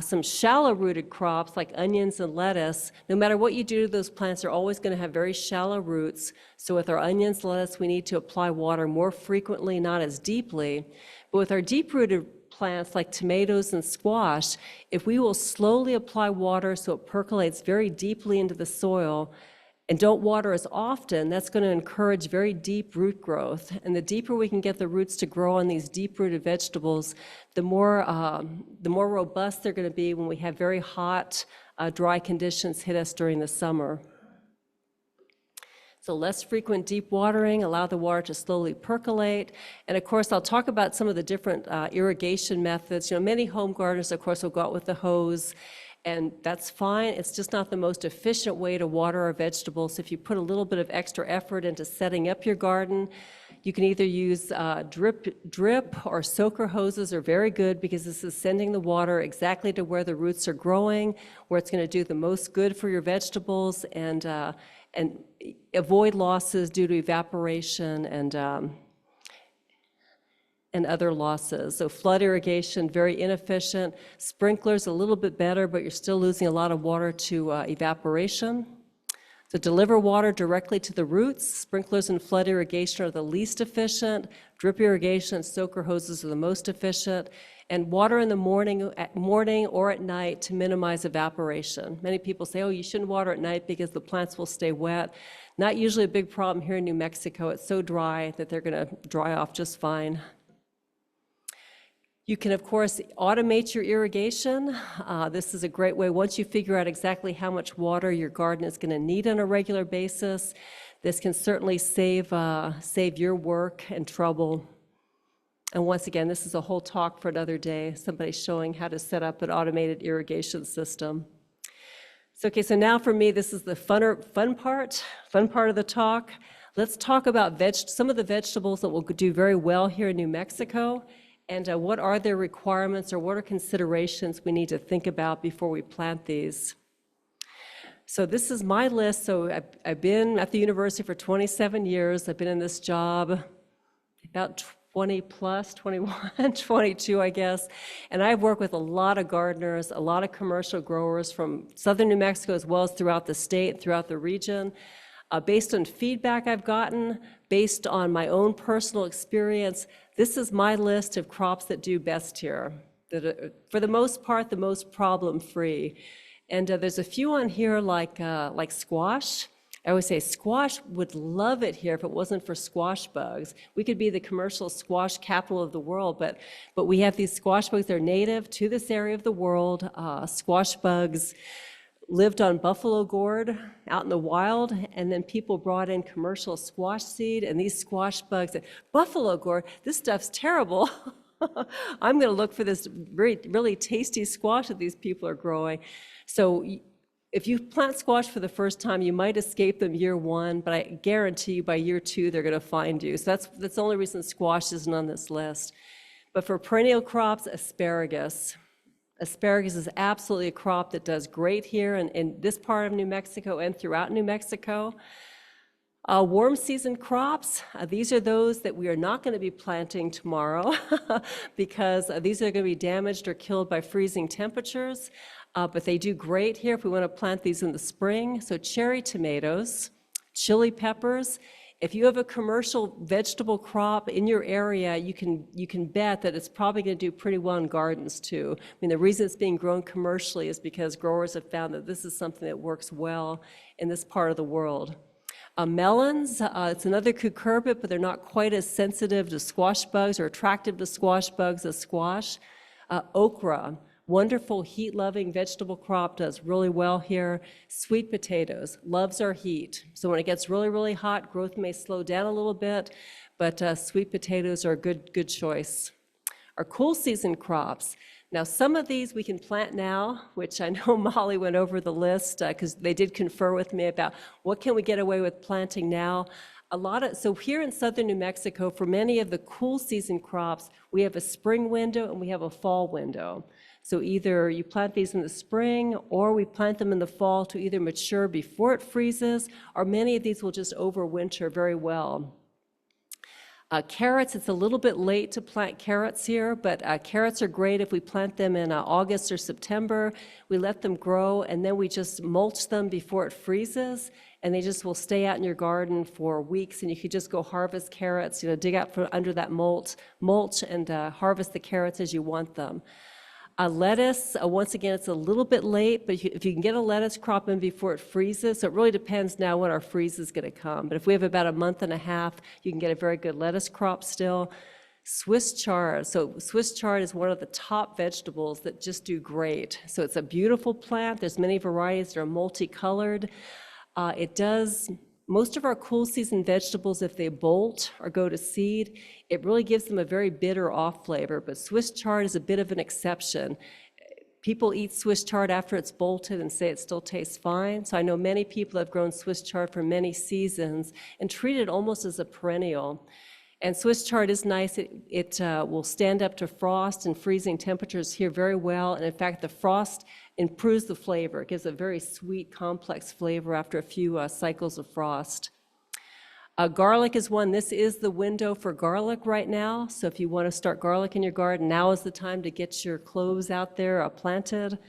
Some shallow-rooted crops like onions and lettuce, no matter what you do to those plants, they're always going to have very shallow roots. So with our onions, lettuce, we need to apply water more frequently, not as deeply. But with our deep-rooted plants like tomatoes and squash, if we will slowly apply water so it percolates very deeply into the soil, and don't water as often, that's going to encourage very deep root growth. And the deeper we can get the roots to grow on these deep-rooted vegetables, the more robust they're going to be when we have very hot, dry conditions hit us during the summer. So less frequent deep watering, allow the water to slowly percolate. And of course, I'll talk about some of the different irrigation methods. Many home gardeners, of course, will go out with the hose, and that's fine. It's just not the most efficient way to water our vegetables. If you put a little bit of extra effort into setting up your garden, you can either use drip or soaker hoses are very good because this is sending the water exactly to where the roots are growing, where it's going to do the most good for your vegetables and avoid losses due to evaporation and other losses. So flood irrigation, very inefficient. Sprinklers, a little bit better, but you're still losing a lot of water to evaporation. So deliver water directly to the roots. Sprinklers and flood irrigation are the least efficient. Drip irrigation and soaker hoses are the most efficient. And water in the morning or at night to minimize evaporation. Many people say, oh, you shouldn't water at night because the plants will stay wet. Not usually a big problem here in New Mexico. It's so dry that they're going to dry off just fine. You can, of course, automate your irrigation. This is a great way. Once you figure out exactly how much water your garden is going to need on a regular basis, this can certainly save your work and trouble. And once again, this is a whole talk for another day, somebody showing how to set up an automated irrigation system. So now for me, this is the fun part of the talk. Let's talk about some of the vegetables that will do very well here in New Mexico. And what are their requirements or what are considerations we need to think about before we plant these? So this is my list. So I've been at the university for 27 years. I've been in this job about 20 plus, 21, 22, I guess. And I've worked with a lot of gardeners, a lot of commercial growers from southern New Mexico as well as throughout the state, throughout the region. Based on feedback I've gotten, based on my own personal experience, this is my list of crops that do best here, that are, for the most part, the most problem-free. And there's a few on here like squash. I always say squash would love it here if it wasn't for squash bugs. We could be the commercial squash capital of the world, but we have these squash bugs. They're native to this area of the world. Squash bugs lived on buffalo gourd out in the wild, and then people brought in commercial squash seed, and these squash bugs said, buffalo gourd, this stuff's terrible. I'm going to look for this really tasty squash that these people are growing. So if you plant squash for the first time, you might escape them year one, but I guarantee you by year two, they're going to find you. So that's the only reason squash isn't on this list. But for perennial crops, asparagus. Asparagus is absolutely a crop that does great here in this part of New Mexico and throughout New Mexico. Warm season crops, these are those that we are not going to be planting tomorrow because these are going to be damaged or killed by freezing temperatures, but they do great here if we want to plant these in the spring. So cherry tomatoes, chili peppers. If you have a commercial vegetable crop in your area, you can bet that it's probably going to do pretty well in gardens too. I mean, the reason it's being grown commercially is because growers have found that this is something that works well in this part of the world. Melons, it's another cucurbit, but they're not quite as sensitive to squash bugs or attractive to squash bugs as squash. Okra, wonderful heat-loving vegetable crop, does really well here. Sweet potatoes, loves our heat. So when it gets really, really hot, growth may slow down a little bit, but sweet potatoes are a good choice. Our cool season crops. Now, some of these we can plant now, which I know Molly went over the list because they did confer with me about what can we get away with planting now. So here in southern New Mexico, for many of the cool season crops, we have a spring window and we have a fall window. So either you plant these in the spring or we plant them in the fall to either mature before it freezes, or many of these will just overwinter very well. Carrots, it's a little bit late to plant carrots here, but carrots are great if we plant them in August or September. We let them grow and then we just mulch them before it freezes, and they just will stay out in your garden for weeks, and you could just go harvest carrots, dig out from under that mulch and harvest the carrots as you want them. Lettuce, once again, it's a little bit late, but if you can get a lettuce crop in before it freezes, so it really depends now when our freeze is going to come. But if we have about a month and a half, you can get a very good lettuce crop still. Swiss chard. So Swiss chard is one of the top vegetables that just do great. So it's a beautiful plant. There's many varieties that are multicolored. Most of our cool season vegetables, if they bolt or go to seed, it really gives them a very bitter off flavor, but Swiss chard is a bit of an exception. People eat Swiss chard after it's bolted and say it still tastes fine. So I know many people have grown Swiss chard for many seasons and treat it almost as a perennial. And Swiss chard is nice. It will stand up to frost and freezing temperatures here very well. And in fact, the frost improves the flavor. It gives a very sweet, complex flavor after a few cycles of frost. Garlic is one. This is the window for garlic right now. So if you want to start garlic in your garden, now is the time to get your cloves out there planted.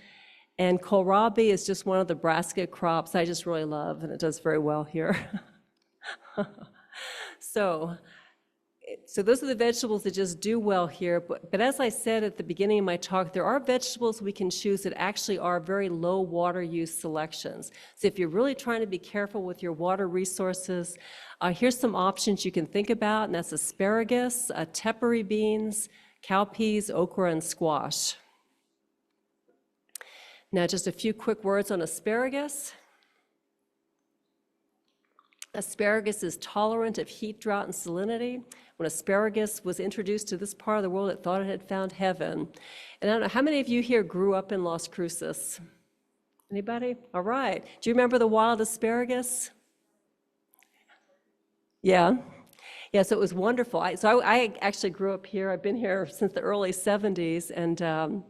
And kohlrabi is just one of the brassica crops I just really love, and it does very well here. So those are the vegetables that just do well here. But as I said at the beginning of my talk, there are vegetables we can choose that actually are very low water use selections. So if you're really trying to be careful with your water resources, here's some options you can think about, and that's asparagus, tepary beans, cowpeas, okra, and squash. Now, just a few quick words on asparagus. Asparagus is tolerant of heat, drought, and salinity. When asparagus was introduced to this part of the world, it thought it had found heaven. And I don't know, how many of you here grew up in Las Cruces? Anybody? All right. Do you remember the wild asparagus? Yeah. Yeah, so it was wonderful. I actually grew up here. I've been here since the early 70s, and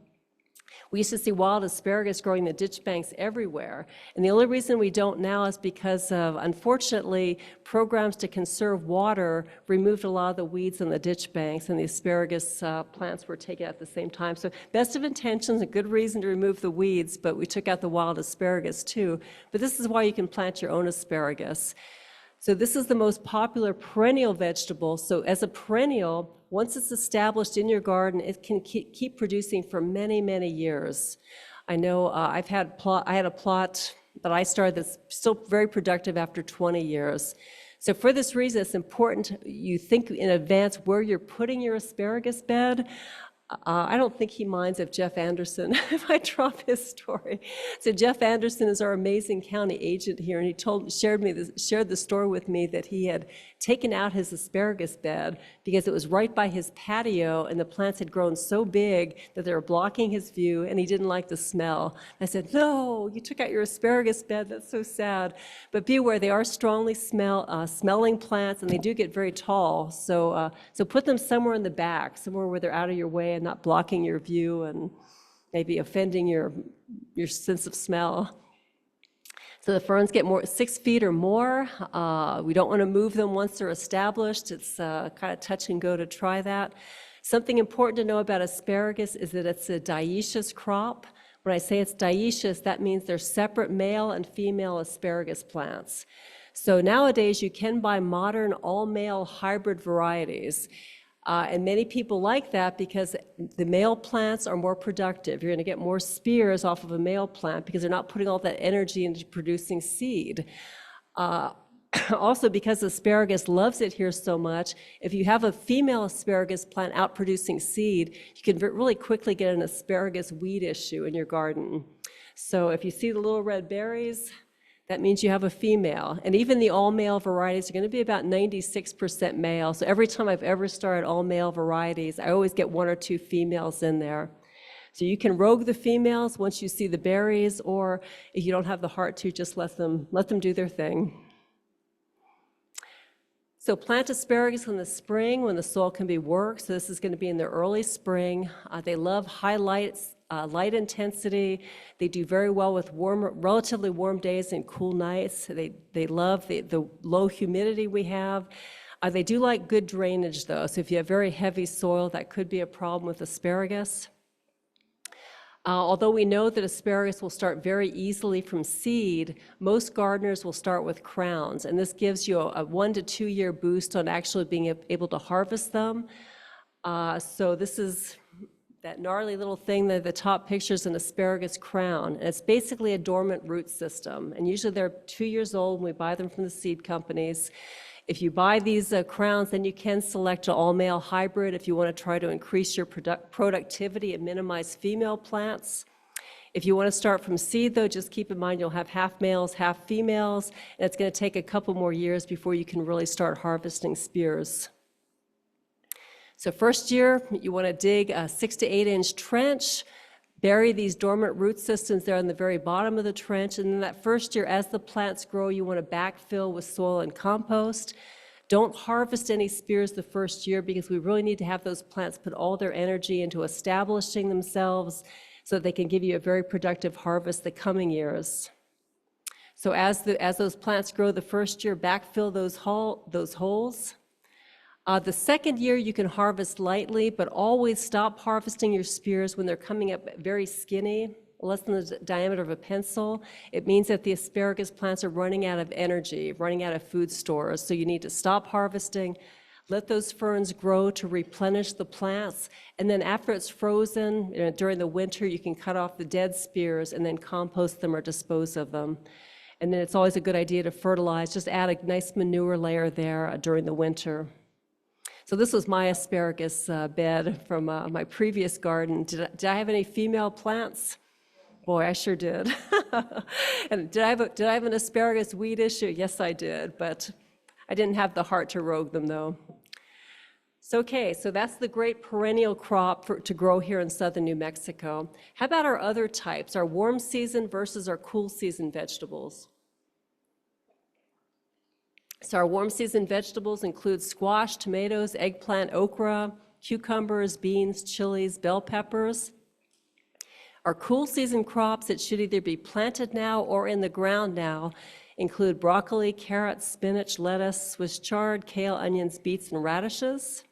we used to see wild asparagus growing in the ditch banks everywhere. And the only reason we don't now is because of, unfortunately, programs to conserve water removed a lot of the weeds in the ditch banks, and the asparagus plants were taken out at the same time. So best of intentions, a good reason to remove the weeds, but we took out the wild asparagus too. But this is why you can plant your own asparagus. So this is the most popular perennial vegetable. So as a perennial, once it's established in your garden, it can keep producing for many, many years. I know I had a plot that I started that's still very productive after 20 years. So for this reason, it's important you think in advance where you're putting your asparagus bed. I don't think he minds if Jeff Anderson, if I drop his story. So Jeff Anderson is our amazing county agent here, and he shared the story with me that he had taken out his asparagus bed because it was right by his patio, and the plants had grown so big that they were blocking his view, and he didn't like the smell. I said, "No, you took out your asparagus bed. That's so sad." But be aware, they are strongly smelling plants, and they do get very tall. So put them somewhere in the back, somewhere where they're out of your way and not blocking your view. And maybe offending your sense of smell. So the ferns get 6 feet or more. We don't want to move them once they're established. It's kind of touch and go to try that. Something important to know about asparagus is that it's a dioecious crop. When I say it's dioecious, that means they're separate male and female asparagus plants. So nowadays you can buy modern all-male hybrid varieties. And many people like that because the male plants are more productive. You're going to get more spears off of a male plant because they're not putting all that energy into producing seed. Also, because asparagus loves it here so much, if you have a female asparagus plant out producing seed, you can really quickly get an asparagus weed issue in your garden. So if you see the little red berries, that means you have a female. And even the all-male varieties are going to be about 96% male. So every time I've ever started all-male varieties, I always get 1 or 2 females in there. So you can rogue the females once you see the berries, or if you don't have the heart to, just let them do their thing. So plant asparagus in the spring when the soil can be worked. So this is going to be in the early spring. They love high light intensity. They do very well with relatively warm days and cool nights. They love the low humidity we have. They do like good drainage though. So if you have very heavy soil, that could be a problem with asparagus. Although we know that asparagus will start very easily from seed, most gardeners will start with crowns, and this gives you a 1 to 2 year boost on actually being able to harvest them. So this is that gnarly little thing that the top picture is an asparagus crown, and it's basically a dormant root system, and usually they're 2 years old when we buy them from the seed companies. If you buy these crowns, then you can select an all-male hybrid if you want to try to increase your productivity and minimize female plants. If you want to start from seed, though, just keep in mind you'll have half males, half females, and it's going to take a couple more years before you can really start harvesting spears. So first year, you want to dig a 6 to 8 inch trench, bury these dormant root systems there on the very bottom of the trench, and then that first year, as the plants grow, you want to backfill with soil and compost. Don't harvest any spears the first year because we really need to have those plants put all their energy into establishing themselves so that they can give you a very productive harvest the coming years. So as those plants grow the first year, backfill those holes. The second year you can harvest lightly, but always stop harvesting your spears when they're coming up very skinny, less than the diameter of a pencil. It means that the asparagus plants are running out of energy, running out of food stores. So you need to stop harvesting, let those ferns grow to replenish the plants, and then after it's frozen, during the winter, you can cut off the dead spears and then compost them or dispose of them. And then it's always a good idea to fertilize, just add a nice manure layer there during the winter. So this was my asparagus bed from my previous garden. Did I have any female plants? Boy, I sure did. And did I have an asparagus weed issue? Yes, I did, but I didn't have the heart to rogue them, though. So, okay, so that's the great perennial crop to grow here in southern New Mexico. How about our other types, our warm season versus our cool season vegetables? So our warm season vegetables include squash, tomatoes, eggplant, okra, cucumbers, beans, chilies, bell peppers. Our cool season crops that should either be planted now or in the ground now include broccoli, carrots, spinach, lettuce, Swiss chard, kale, onions, beets, and radishes.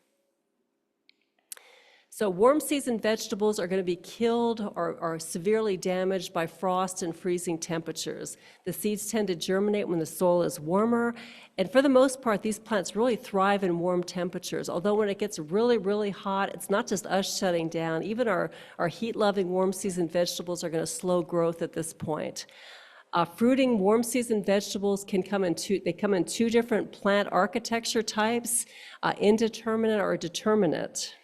So warm season vegetables are going to be killed or severely damaged by frost and freezing temperatures. The seeds tend to germinate when the soil is warmer, and for the most part, these plants really thrive in warm temperatures. Although when it gets really, really hot, it's not just us shutting down. Even our heat-loving warm season vegetables are going to slow growth at this point. Fruiting warm season vegetables can come in two different plant architecture types, indeterminate or determinate.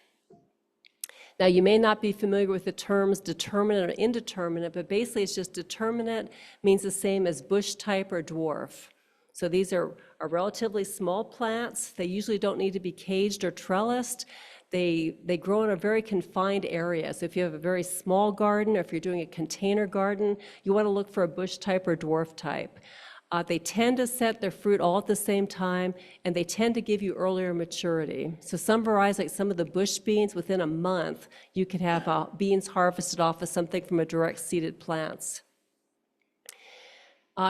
Now, you may not be familiar with the terms determinate or indeterminate, but basically it's just determinate means the same as bush type or dwarf. So these are relatively small plants. They usually don't need to be caged or trellised. They grow in a very confined area. So if you have a very small garden or if you're doing a container garden, you want to look for a bush type or dwarf type. They tend to set their fruit all at the same time, and they tend to give you earlier maturity. So some varieties, like some of the bush beans, within a month, you could have beans harvested off of something from a direct seeded plants.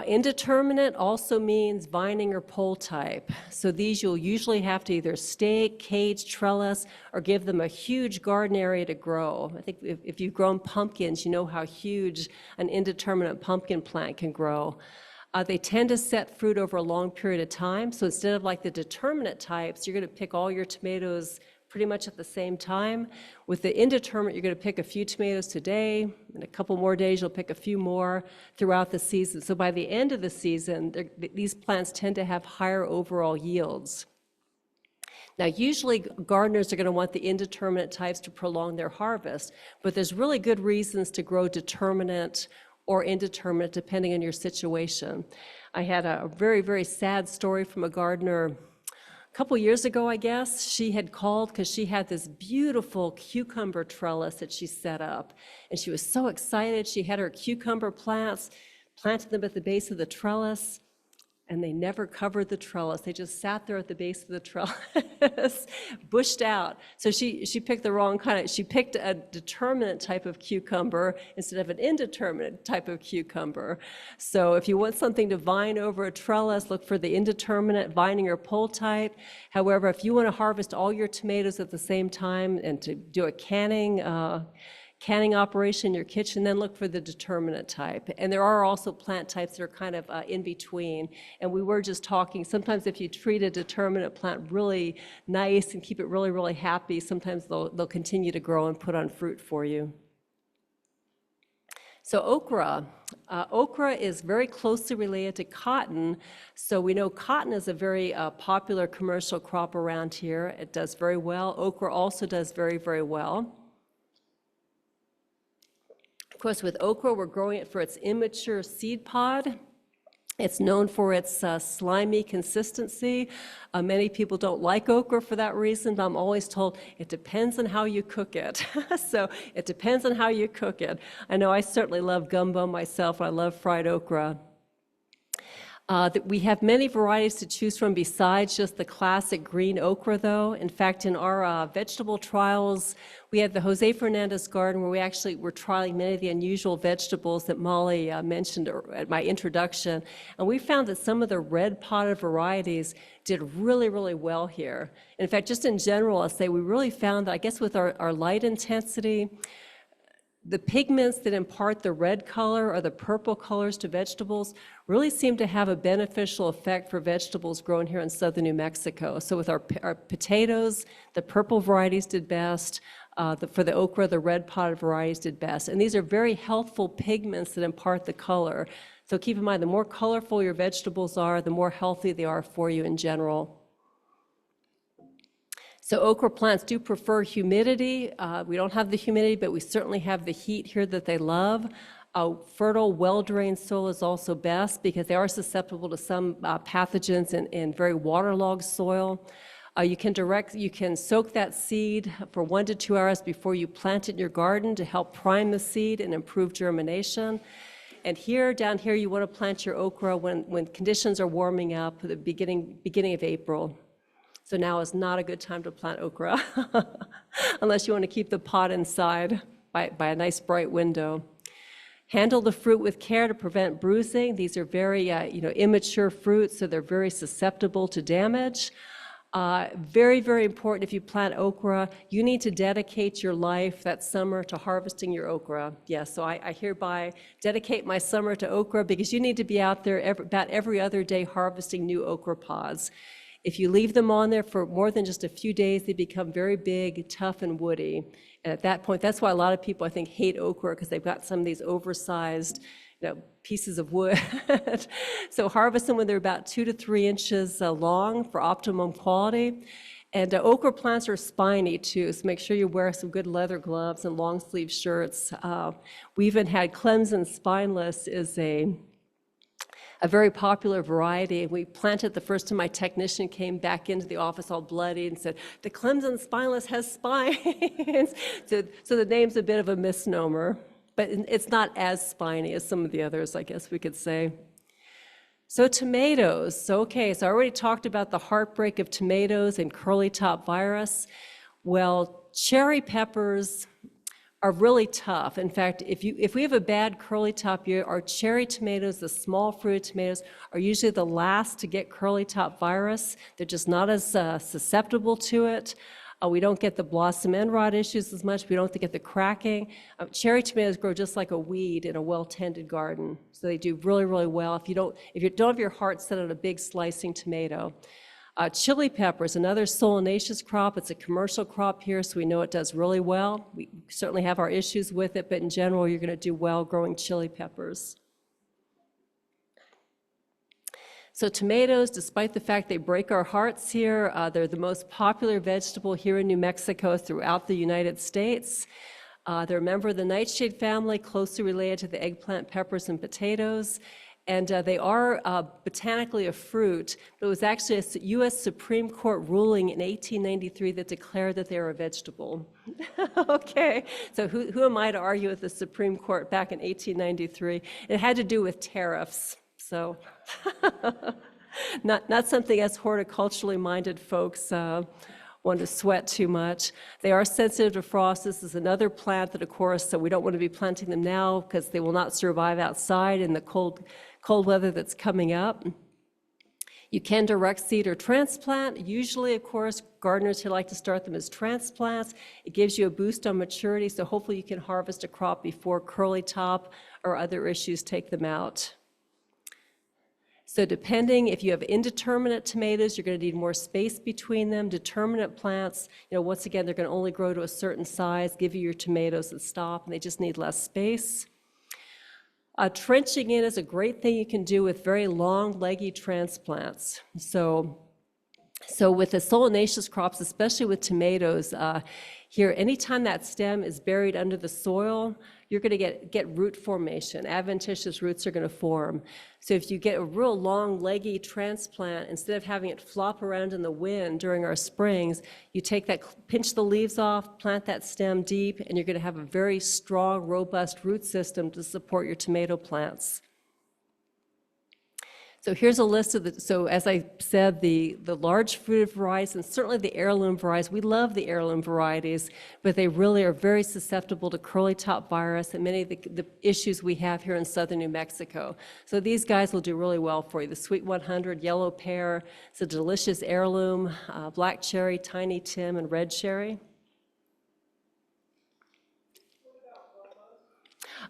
Indeterminate also means vining or pole type. So these you'll usually have to either stake, cage, trellis, or give them a huge garden area to grow. I think if you've grown pumpkins, you know how huge an indeterminate pumpkin plant can grow. They tend to set fruit over a long period of time. So instead of like the determinate types, you're going to pick all your tomatoes pretty much at the same time. With the indeterminate, you're going to pick a few tomatoes today, and a couple more days you'll pick a few more throughout the season. So by the end of the season, these plants tend to have higher overall yields. Now, usually gardeners are going to want the indeterminate types to prolong their harvest, but there's really good reasons to grow determinate or indeterminate depending on your situation. I had a very, very sad story from a gardener a couple years ago, I guess. She had called because she had this beautiful cucumber trellis that she set up, and she was so excited. She had her cucumber plants, planted them at the base of the trellis, and they never covered the trellis. They just sat there at the base of the trellis, bushed out. So she picked the wrong kind of, she picked a determinate type of cucumber instead of an indeterminate type of cucumber. So if you want something to vine over a trellis, look for the indeterminate vining or pole type. However, if you want to harvest all your tomatoes at the same time and to do a canning operation in your kitchen, then look for the determinate type. And there are also plant types that are kind of in between. And we were just talking, sometimes if you treat a determinate plant really nice and keep it really, really happy, sometimes they'll continue to grow and put on fruit for you. So okra. Okra is very closely related to cotton. So we know cotton is a very popular commercial crop around here. It does very well. Okra also does very, very well. Of course, with okra, we're growing it for its immature seed pod. It's known for its slimy consistency. Many people don't like okra for that reason, but I'm always told it depends on how you cook it. So it depends on how you cook it. I know I certainly love gumbo myself. I love fried okra. We have many varieties to choose from besides just the classic green okra, though. In fact, in our vegetable trials, we had the Jose Fernandez garden where we actually were trialing many of the unusual vegetables that Molly mentioned at my introduction. And we found that some of the red potted varieties did really, really well here. In fact, just in general, I'll say we really found that, I guess with our light intensity, the pigments that impart the red color or the purple colors to vegetables really seem to have a beneficial effect for vegetables grown here in southern New Mexico. So with our potatoes, the purple varieties did best. For the okra, the red potted varieties did best. And these are very healthful pigments that impart the color. So keep in mind, the more colorful your vegetables are, the more healthy they are for you in general. So okra plants do prefer humidity. We don't have the humidity, but we certainly have the heat here that they love. Fertile, well-drained soil is also best because they are susceptible to some pathogens in very waterlogged soil. You can soak that seed for 1 to 2 hours before you plant it in your garden to help prime the seed and improve germination. And down here, you want to plant your okra when conditions are warming up at the beginning of April. So now is not a good time to plant okra unless you want to keep the pot inside by a nice bright window. Handle the fruit with care to prevent bruising. These are very immature fruits, so they're very susceptible to damage. Very, very important if you plant okra, you need to dedicate your life that summer to harvesting your okra. Yes, so I hereby dedicate my summer to okra because you need to be out there about every other day harvesting new okra pods. If you leave them on there for more than just a few days, they become very big, tough, and woody. And at that point, that's why a lot of people, I think, hate okra because they've got some of these oversized pieces of wood. So harvest them when they're about 2 to 3 inches long for optimum quality. And okra plants are spiny too, so make sure you wear some good leather gloves and long sleeve shirts. We even had Clemson Spineless is a very popular variety. We planted the first time my technician came back into the office all bloody and said, the Clemson Spineless has spines. So the name's a bit of a misnomer, but it's not as spiny as some of the others, I guess we could say. So tomatoes, okay, so I already talked about the heartbreak of tomatoes and curly top virus. Well, cherry peppers are really tough. In fact, if we have a bad curly top year, our cherry tomatoes, the small fruit tomatoes, are usually the last to get curly top virus. They're just not as susceptible to it. We don't get the blossom end rot issues as much. We don't get the cracking. Cherry tomatoes grow just like a weed in a well-tended garden. So they do really, really well if you don't have your heart set on a big slicing tomato. Chili peppers, another solanaceous crop. It's a commercial crop here, so we know it does really well. We certainly have our issues with it, but in general, you're going to do well growing chili peppers. So tomatoes, despite the fact they break our hearts here, they're the most popular vegetable here in New Mexico throughout the United States. They're a member of the nightshade family, closely related to the eggplant, peppers, and potatoes. And they are botanically a fruit, but it was actually a U.S. Supreme Court ruling in 1893 that declared that they are a vegetable. Okay, so who am I to argue with the Supreme Court back in 1893? It had to do with tariffs, so not something us horticulturally minded folks want to sweat too much. They are sensitive to frost. This is another plant that, of course, so we don't want to be planting them now because they will not survive outside in the cold weather that's coming up. You can direct seed or transplant. Usually, of course, gardeners here like to start them as transplants. It gives you a boost on maturity, so hopefully you can harvest a crop before curly top or other issues take them out. So depending, if you have indeterminate tomatoes, you're going to need more space between them. Determinate plants, once again, they're going to only grow to a certain size, give you your tomatoes that stop, and they just need less space. Trenching in is a great thing you can do with very long, leggy transplants. So with the solanaceous crops, especially with tomatoes, here, anytime that stem is buried under the soil, you're going to get root formation. Adventitious roots are going to form. So if you get a real long, leggy transplant, instead of having it flop around in the wind during our springs, you take that, pinch the leaves off, plant that stem deep, and you're going to have a very strong, robust root system to support your tomato plants. So here's a list of the, so as I said, the large fruited varieties and certainly the heirloom varieties. We love the heirloom varieties, but they really are very susceptible to curly top virus and many of the issues we have here in southern New Mexico. So these guys will do really well for you. The Sweet 100, yellow pear, it's a delicious heirloom, black cherry, tiny Tim, and red cherry.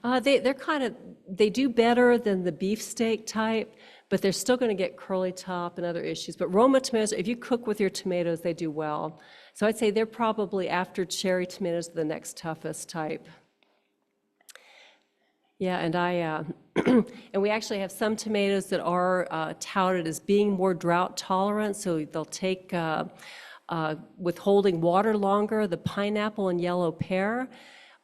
They do better than the beefsteak type, but they're still going to get curly top and other issues. But Roma tomatoes, if you cook with your tomatoes, they do well. So I'd say they're probably, after cherry tomatoes, the next toughest type. Yeah, and and we actually have some tomatoes that are touted as being more drought tolerant, so they'll take withholding water longer, the pineapple and yellow pear.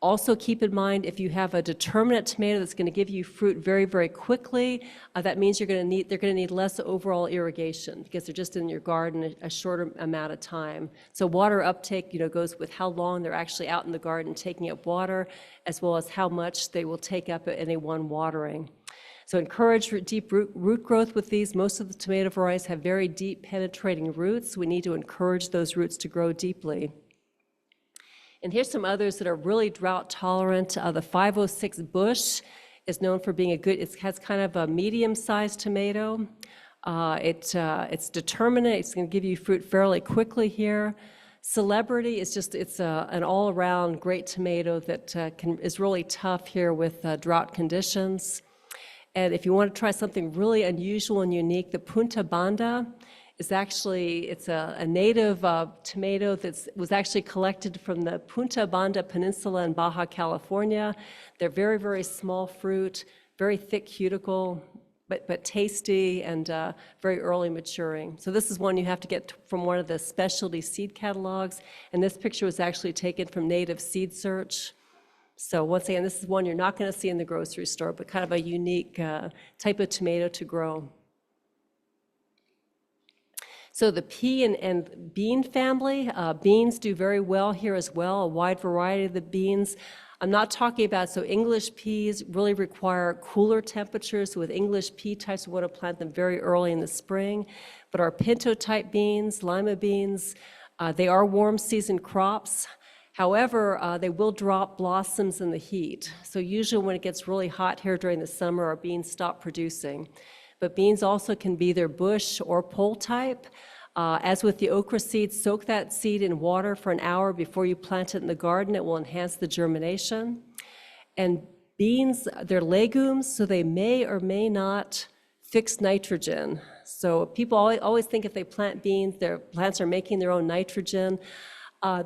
Also keep in mind, if you have a determinate tomato that's going to give you fruit very, very quickly, that means they're going to need less overall irrigation because they're just in your garden a shorter amount of time. So water uptake, goes with how long they're actually out in the garden taking up water, as well as how much they will take up at any one watering. So encourage deep root growth with these. Most of the tomato varieties have very deep penetrating roots. We need to encourage those roots to grow deeply. And here's some others that are really drought tolerant. The 506 bush is known for being it has kind of a medium-sized tomato. It's determinate, it's going to give you fruit fairly quickly here. Celebrity is it's an all-around great tomato that is really tough here with drought conditions. And if you want to try something really unusual and unique, the Punta Banda is actually, it's a native tomato that was actually collected from the Punta Banda Peninsula in Baja California. They're very, very small fruit, very thick cuticle, but tasty and very early maturing. So this is one you have to get from one of the specialty seed catalogs, and this picture was actually taken from Native Seed Search. So once again, this is one you're not going to see in the grocery store, but kind of a unique type of tomato to grow. So the pea and bean family, beans do very well here as well, a wide variety of the beans. I'm not talking about, so English peas really require cooler temperatures. So with English pea types, we want to plant them very early in the spring. But our pinto type beans, lima beans, they are warm season crops. However, they will drop blossoms in the heat. So usually when it gets really hot here during the summer, our beans stop producing. But beans also can be either bush or pole type. As with the okra seed, soak that seed in water for an hour before you plant it in the garden. It will enhance the germination. And beans, they're legumes, so they may or may not fix nitrogen. So people always think if they plant beans, their plants are making their own nitrogen.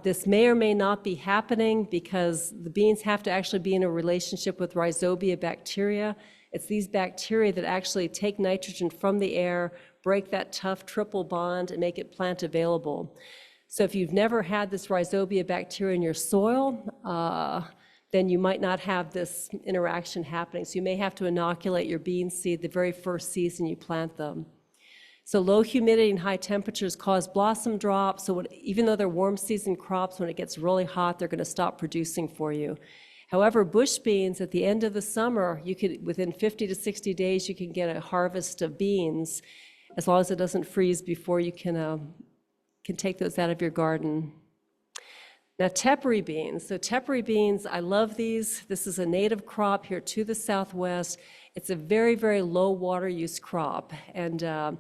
This may or may not be happening because the beans have to actually be in a relationship with rhizobia bacteria. It's these bacteria that actually take nitrogen from the air, break that tough triple bond, and make it plant available. So if you've never had this rhizobia bacteria in your soil, then you might not have this interaction happening. So you may have to inoculate your bean seed the very first season you plant them. So low humidity and high temperatures cause blossom drop. So even though they're warm season crops, when it gets really hot, they're going to stop producing for you. However, bush beans at the end of the summer, you could, within 50 to 60 days, you can get a harvest of beans, as long as it doesn't freeze before you can take those out of your garden. Now, tepary beans. So tepary beans, I love these. This is a native crop here to the Southwest. It's a very, very low water use crop. And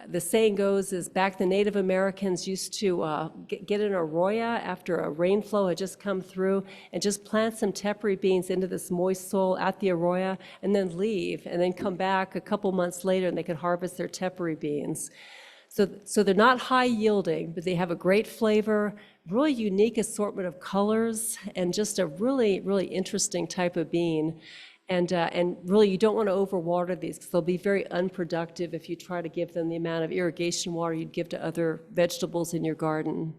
the saying goes is back the Native Americans used to get an arroyo after a rainflow had just come through and just plant some tepary beans into this moist soil at the arroyo and then leave and then come back a couple months later and they could harvest their tepary beans. So they're not high yielding, but they have a great flavor, really unique assortment of colors, and just a really, really interesting type of bean. And really, you don't want to overwater these because they'll be very unproductive if you try to give them the amount of irrigation water you'd give to other vegetables in your garden.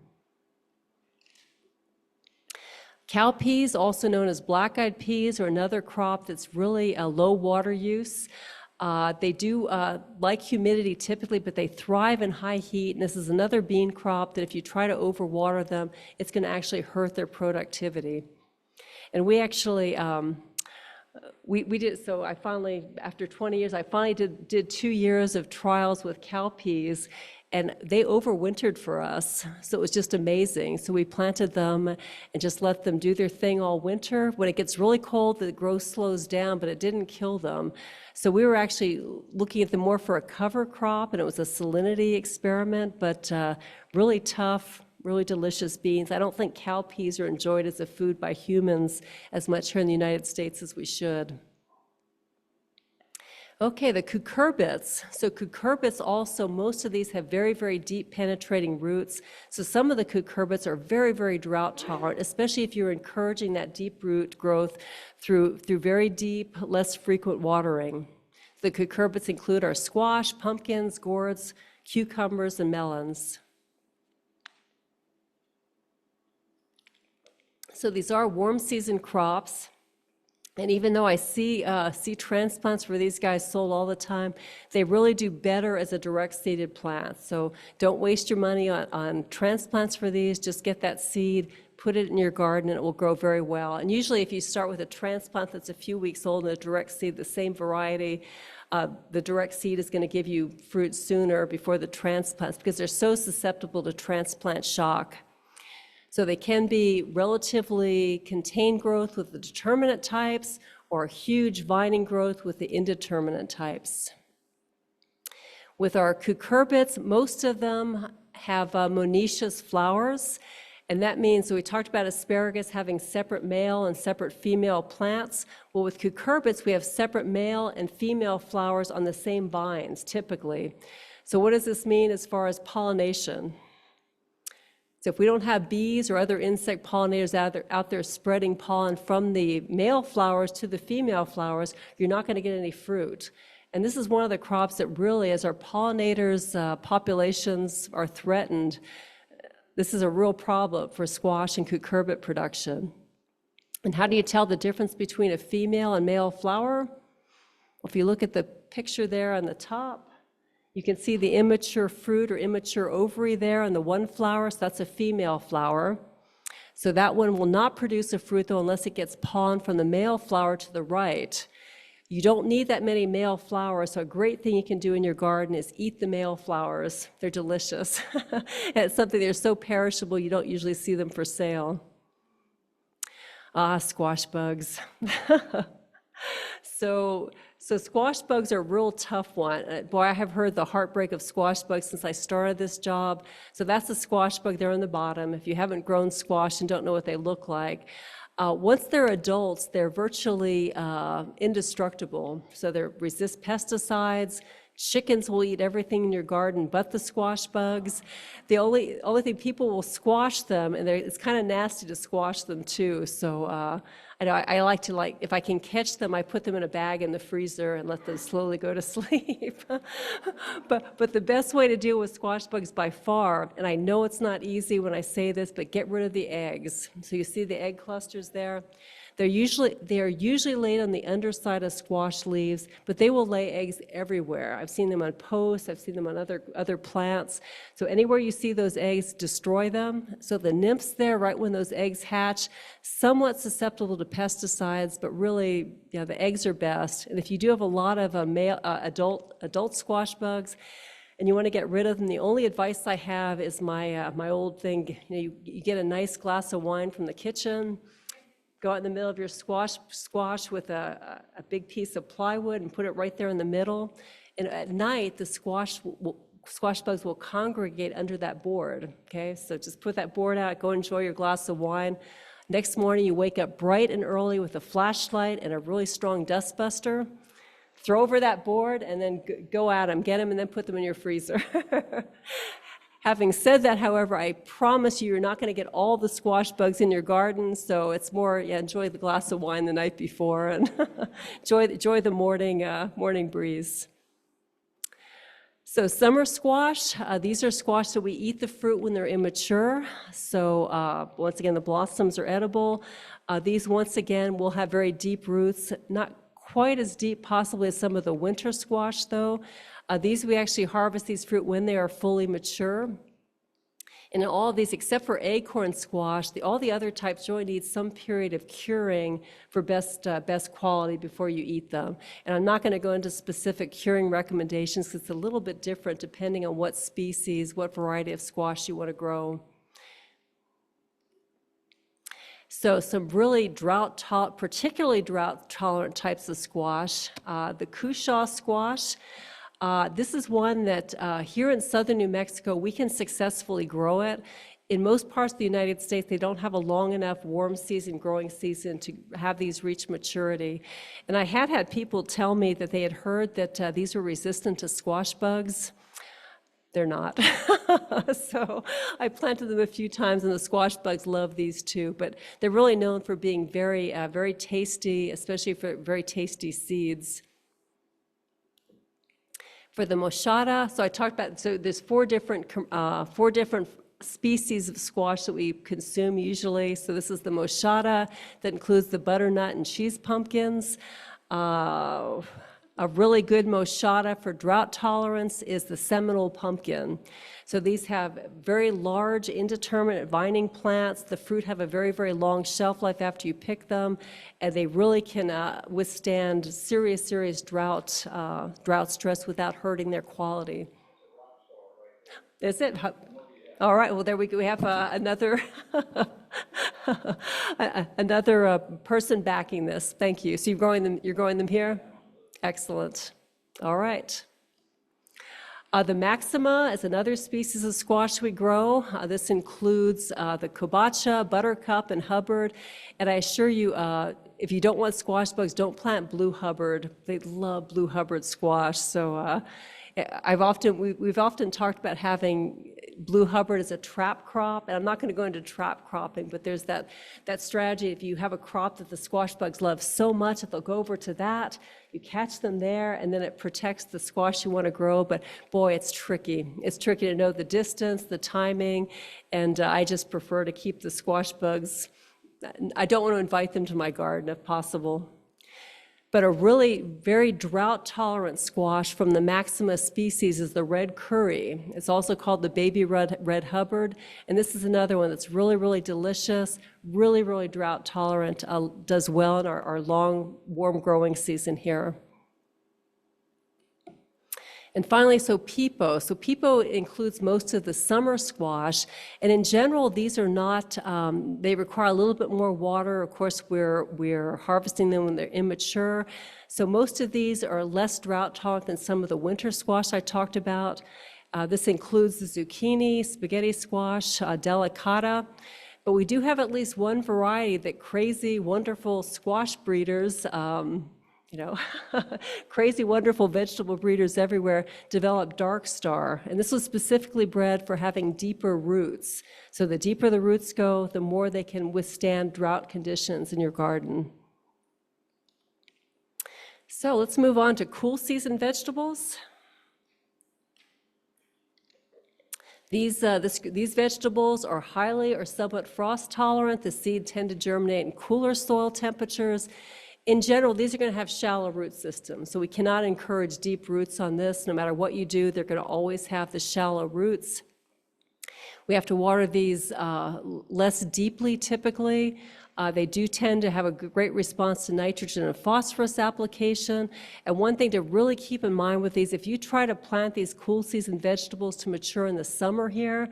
Cowpeas, also known as black-eyed peas, are another crop that's really a low water use. They do like humidity typically, but they thrive in high heat. And this is another bean crop that if you try to overwater them, it's going to actually hurt their productivity. And we actually, we did, so I finally, after 20 years, I finally did 2 years of trials with cowpeas, and they overwintered for us. So it was just amazing. So we planted them and just let them do their thing all winter. When it gets really cold, the growth slows down, but it didn't kill them. So we were actually looking at them more for a cover crop, and it was a salinity experiment, but really tough, really delicious beans. I don't think cowpeas are enjoyed as a food by humans as much here in the United States as we should. Okay, the cucurbits. So cucurbits also, most of these have very, very deep penetrating roots. So some of the cucurbits are very, very drought tolerant, especially if you're encouraging that deep root growth through very deep, less frequent watering. The cucurbits include our squash, pumpkins, gourds, cucumbers, and melons. So these are warm season crops. And even though I see transplants for these guys sold all the time, they really do better as a direct seeded plant. So don't waste your money on transplants for these. Just get that seed, put it in your garden, and it will grow very well. And usually if you start with a transplant that's a few weeks old and a direct seed, the same variety, the direct seed is going to give you fruit sooner before the transplants because they're so susceptible to transplant shock. So they can be relatively contained growth with the determinate types or huge vining growth with the indeterminate types. With our cucurbits, most of them have monoecious flowers, and that means, so we talked about asparagus having separate male and separate female plants. Well, with cucurbits, we have separate male and female flowers on the same vines, typically. So what does this mean as far as pollination? So if we don't have bees or other insect pollinators out there spreading pollen from the male flowers to the female flowers, you're not going to get any fruit. And this is one of the crops that really, as our pollinators' populations are threatened, this is a real problem for squash and cucurbit production. And how do you tell the difference between a female and male flower? Well, if you look at the picture there on the top, you can see the immature fruit or immature ovary there on the one flower, so that's a female flower. So that one will not produce a fruit though unless it gets pollen from the male flower to the right. You don't need that many male flowers, so a great thing you can do in your garden is eat the male flowers. They're delicious. And it's something they're so perishable you don't usually see them for sale. Ah, squash bugs. So squash bugs are a real tough one. Boy, I have heard the heartbreak of squash bugs since I started this job. So that's a squash bug there on the bottom. If you haven't grown squash and don't know what they look like, once they're adults, they're virtually indestructible. So they resist pesticides. Chickens will eat everything in your garden but the squash bugs. The only thing, people will squash them, and it's kind of nasty to squash them too. So I like to, if I can catch them, I put them in a bag in the freezer and let them slowly go to sleep. But the best way to deal with squash bugs by far, and I know it's not easy when I say this, but get rid of the eggs. So you see the egg clusters there? They are usually laid on the underside of squash leaves, but they will lay eggs everywhere. I've seen them on posts, I've seen them on other plants. So anywhere you see those eggs, destroy them. So the nymphs there, right when those eggs hatch, somewhat susceptible to pesticides, but really, yeah, the eggs are best. And if you do have a lot of adult squash bugs, and you want to get rid of them, the only advice I have is my old thing. You get a nice glass of wine from the kitchen. Go out in the middle of your squash with a big piece of plywood and put it right there in the middle. And at night, the squash bugs will congregate under that board, okay? So just put that board out, go enjoy your glass of wine. Next morning, you wake up bright and early with a flashlight and a really strong dust buster. Throw over that board and then go at them, get them, and then put them in your freezer. Having said that, however, I promise you're not going to get all the squash bugs in your garden, so it's more, enjoy the glass of wine the night before and enjoy the morning breeze. So summer squash, these are squash that we eat the fruit when they're immature. So once again, the blossoms are edible. These, once again, will have very deep roots, not quite as deep possibly as some of the winter squash, though. We actually harvest these fruit when they are fully mature. And all of these, except for acorn squash, all the other types really need some period of curing for best quality before you eat them. And I'm not going to go into specific curing recommendations because it's a little bit different depending on what species, what variety of squash you want to grow. So some really particularly drought-tolerant types of squash. The cushaw squash. This is one that here in southern New Mexico, we can successfully grow it. In most parts of the United States, they don't have a long enough warm season, growing season to have these reach maturity. And I had people tell me that they had heard that these were resistant to squash bugs. They're not. So I planted them a few times, and the squash bugs love these too. But they're really known for being very, very tasty, especially for very tasty seeds. For the moschata, so I talked about, so there's four different species of squash that we consume usually. So this is the moschata, that includes the butternut and cheese pumpkins. A really good moschata for drought tolerance is the Seminole pumpkin. So these have very large, indeterminate vining plants. The fruit have a very, very long shelf life after you pick them, and they really can withstand serious drought stress without hurting their quality. Is it? All right, well, there we go. We have another another person backing this. Thank you. So you're growing them here? Excellent. All right. The Maxima is another species of squash we grow. This includes the Kobacha, Buttercup, and Hubbard. And I assure you, if you don't want squash bugs, don't plant Blue Hubbard. They love Blue Hubbard squash. So we've often talked about having Blue Hubbard as a trap crop, and I'm not going to go into trap cropping, but there's that strategy. If you have a crop that the squash bugs love so much that they'll go over to that, you catch them there, and then it protects the squash you want to grow. But boy, it's tricky. It's tricky to know the distance, the timing, and I just prefer to keep the squash bugs. I don't want to invite them to my garden if possible. But a really very drought-tolerant squash from the Maxima species is the red curry. It's also called the baby red Hubbard, and this is another one that's really, really delicious, really, really drought-tolerant, does well in our long, warm growing season here. And finally, so pepo. So pepo includes most of the summer squash, and in general, these are not, they require a little bit more water. Of course, we're harvesting them when they're immature. So most of these are less drought tolerant than some of the winter squash I talked about. This includes the zucchini, spaghetti squash, delicata. But we do have at least one variety that crazy, wonderful squash breeders, crazy, wonderful vegetable breeders everywhere develop Dark Star. And this was specifically bred for having deeper roots. So the deeper the roots go, the more they can withstand drought conditions in your garden. So let's move on to cool season vegetables. These vegetables are highly or somewhat frost tolerant. The seeds tend to germinate in cooler soil temperatures. In general, these are going to have shallow root systems, so we cannot encourage deep roots on this. No matter what you do, they're going to always have the shallow roots. We have to water these less deeply typically. They do tend to have a great response to nitrogen and phosphorus application. And one thing to really keep in mind with these, if you try to plant these cool season vegetables to mature in the summer here,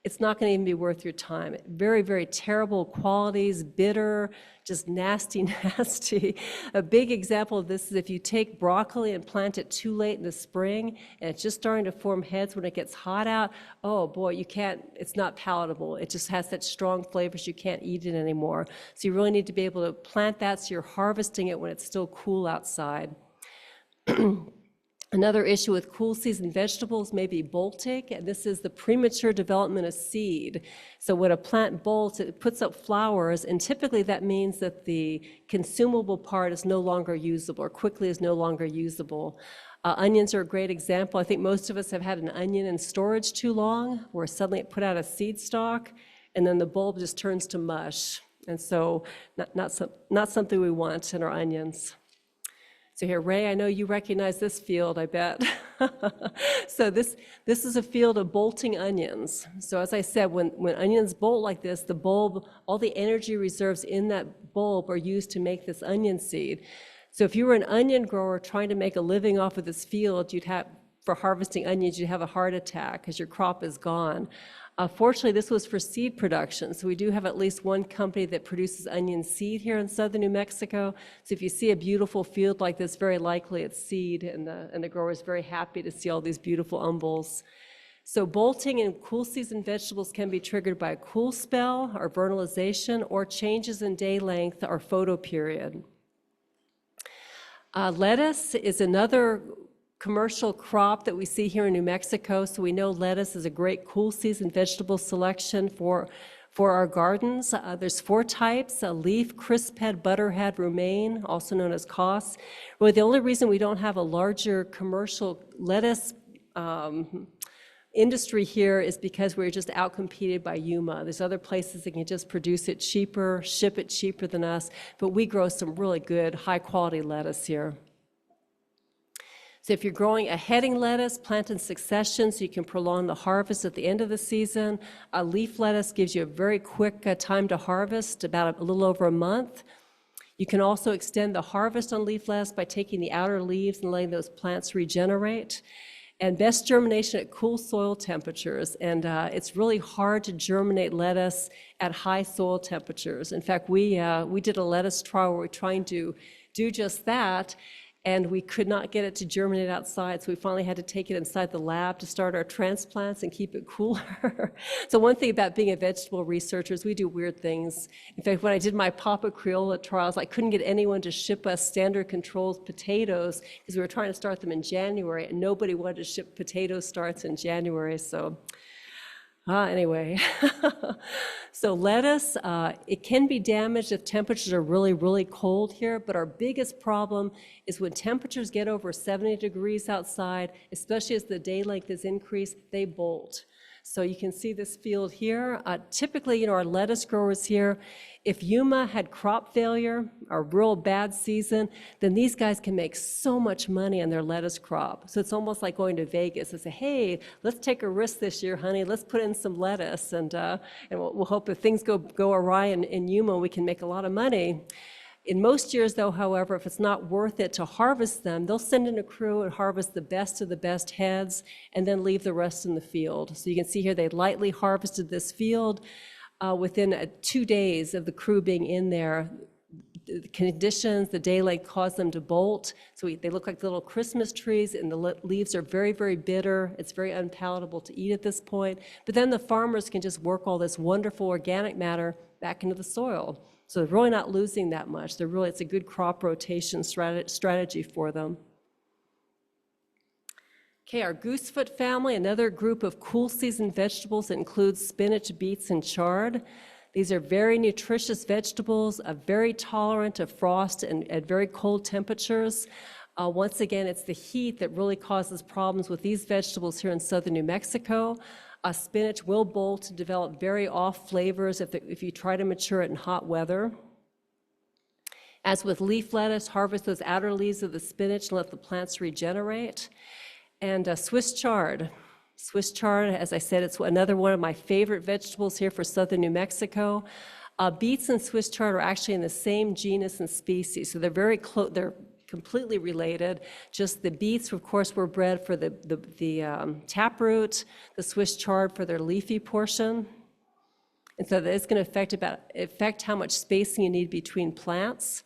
it's not going to even be worth your time. Very, very terrible qualities, bitter, just nasty, nasty. A big example of this is if you take broccoli and plant it too late in the spring and it's just starting to form heads when it gets hot out, oh boy, you can't, it's not palatable. It just has such strong flavors you can't eat it anymore. So you really need to be able to plant that so you're harvesting it when it's still cool outside. Another issue with cool season vegetables may be bolting, and this is the premature development of seed. So when a plant bolts, it puts up flowers, and typically that means that the consumable part is no longer usable, or quickly is no longer usable. Onions are a great example. I think most of us have had an onion in storage too long, where suddenly it put out a seed stalk, and then the bulb just turns to mush. And so not something we want in our onions. So here, Ray, I know you recognize this field, I bet. So this is a field of bolting onions. So as I said, when onions bolt like this, the bulb, all the energy reserves in that bulb are used to make this onion seed. So if you were an onion grower trying to make a living off of this field, for harvesting onions, you'd have a heart attack because your crop is gone. Fortunately, this was for seed production, so we do have at least one company that produces onion seed here in southern New Mexico. So if you see a beautiful field like this, very likely it's seed, and the grower is very happy to see all these beautiful umbels. So bolting in cool season vegetables can be triggered by a cool spell or vernalization or changes in day length or photoperiod. Lettuce is another commercial crop that we see here in New Mexico, so we know lettuce is a great cool season vegetable selection for our gardens. There's 4 types: leaf, crisphead, butterhead, romaine, also known as cos. Really, the only reason we don't have a larger commercial lettuce industry here is because we're just outcompeted by Yuma. There's other places that can just produce it cheaper, ship it cheaper than us, but we grow some really good, high-quality lettuce here. So if you're growing a heading lettuce, plant in succession so you can prolong the harvest at the end of the season. A leaf lettuce gives you a very quick time to harvest, about a little over a month. You can also extend the harvest on leaf lettuce by taking the outer leaves and letting those plants regenerate. And best germination at cool soil temperatures. And it's really hard to germinate lettuce at high soil temperatures. In fact, we did a lettuce trial where we're trying to do just that, and we could not get it to germinate outside, so we finally had to take it inside the lab to start our transplants and keep it cooler. So one thing about being a vegetable researcher is we do weird things. In fact, when I did my Papa Criolla trials, I couldn't get anyone to ship us standard controls potatoes because we were trying to start them in January, and nobody wanted to ship potato starts in January, so anyway. So lettuce, it can be damaged if temperatures are really, really cold here, but our biggest problem is when temperatures get over 70 degrees outside, especially as the day length is increased, they bolt. So you can see this field here. Typically, our lettuce growers here, if Yuma had crop failure or real bad season, then these guys can make so much money on their lettuce crop. So it's almost like going to Vegas and say, hey, let's take a risk this year, honey. Let's put in some lettuce, and we'll hope if things go awry in Yuma, we can make a lot of money. In most years, though, however, if it's not worth it to harvest them, they'll send in a crew and harvest the best of the best heads and then leave the rest in the field. So you can see here they lightly harvested this field. Within 2 days of the crew being in there, the conditions, the daylight caused them to bolt. So they look like little Christmas trees, and the leaves are very, very bitter. It's very unpalatable to eat at this point. But then the farmers can just work all this wonderful organic matter back into the soil. So they're really not losing that much. It's a good crop rotation strategy for them. Okay, our goosefoot family, another group of cool season vegetables that includes spinach, beets, and chard. These are very nutritious vegetables, very tolerant to frost and at very cold temperatures. Once again, it's the heat that really causes problems with these vegetables here in southern New Mexico. Spinach will bolt and develop very off flavors if you try to mature it in hot weather. As with leaf lettuce, harvest those outer leaves of the spinach and let the plants regenerate. And Swiss chard. Swiss chard, as I said, it's another one of my favorite vegetables here for southern New Mexico. Beets and Swiss chard are actually in the same genus and species, so they're very close. They're completely related. Just the beets, of course, were bred for the taproot, the Swiss chard for their leafy portion. And so that's going to affect how much spacing you need between plants.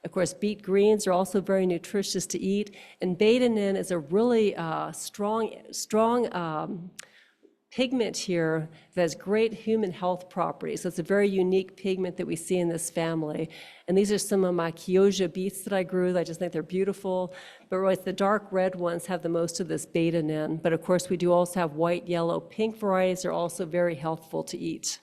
Of course, beet greens are also very nutritious to eat. And betanin is a really strong pigment here that has great human health properties. So it's a very unique pigment that we see in this family. And these are some of my Chioggia beets that I grew. I just think they're beautiful. But really, the dark red ones have the most of this betanin. But of course, we do also have white, yellow, pink varieties that are also very healthful to eat.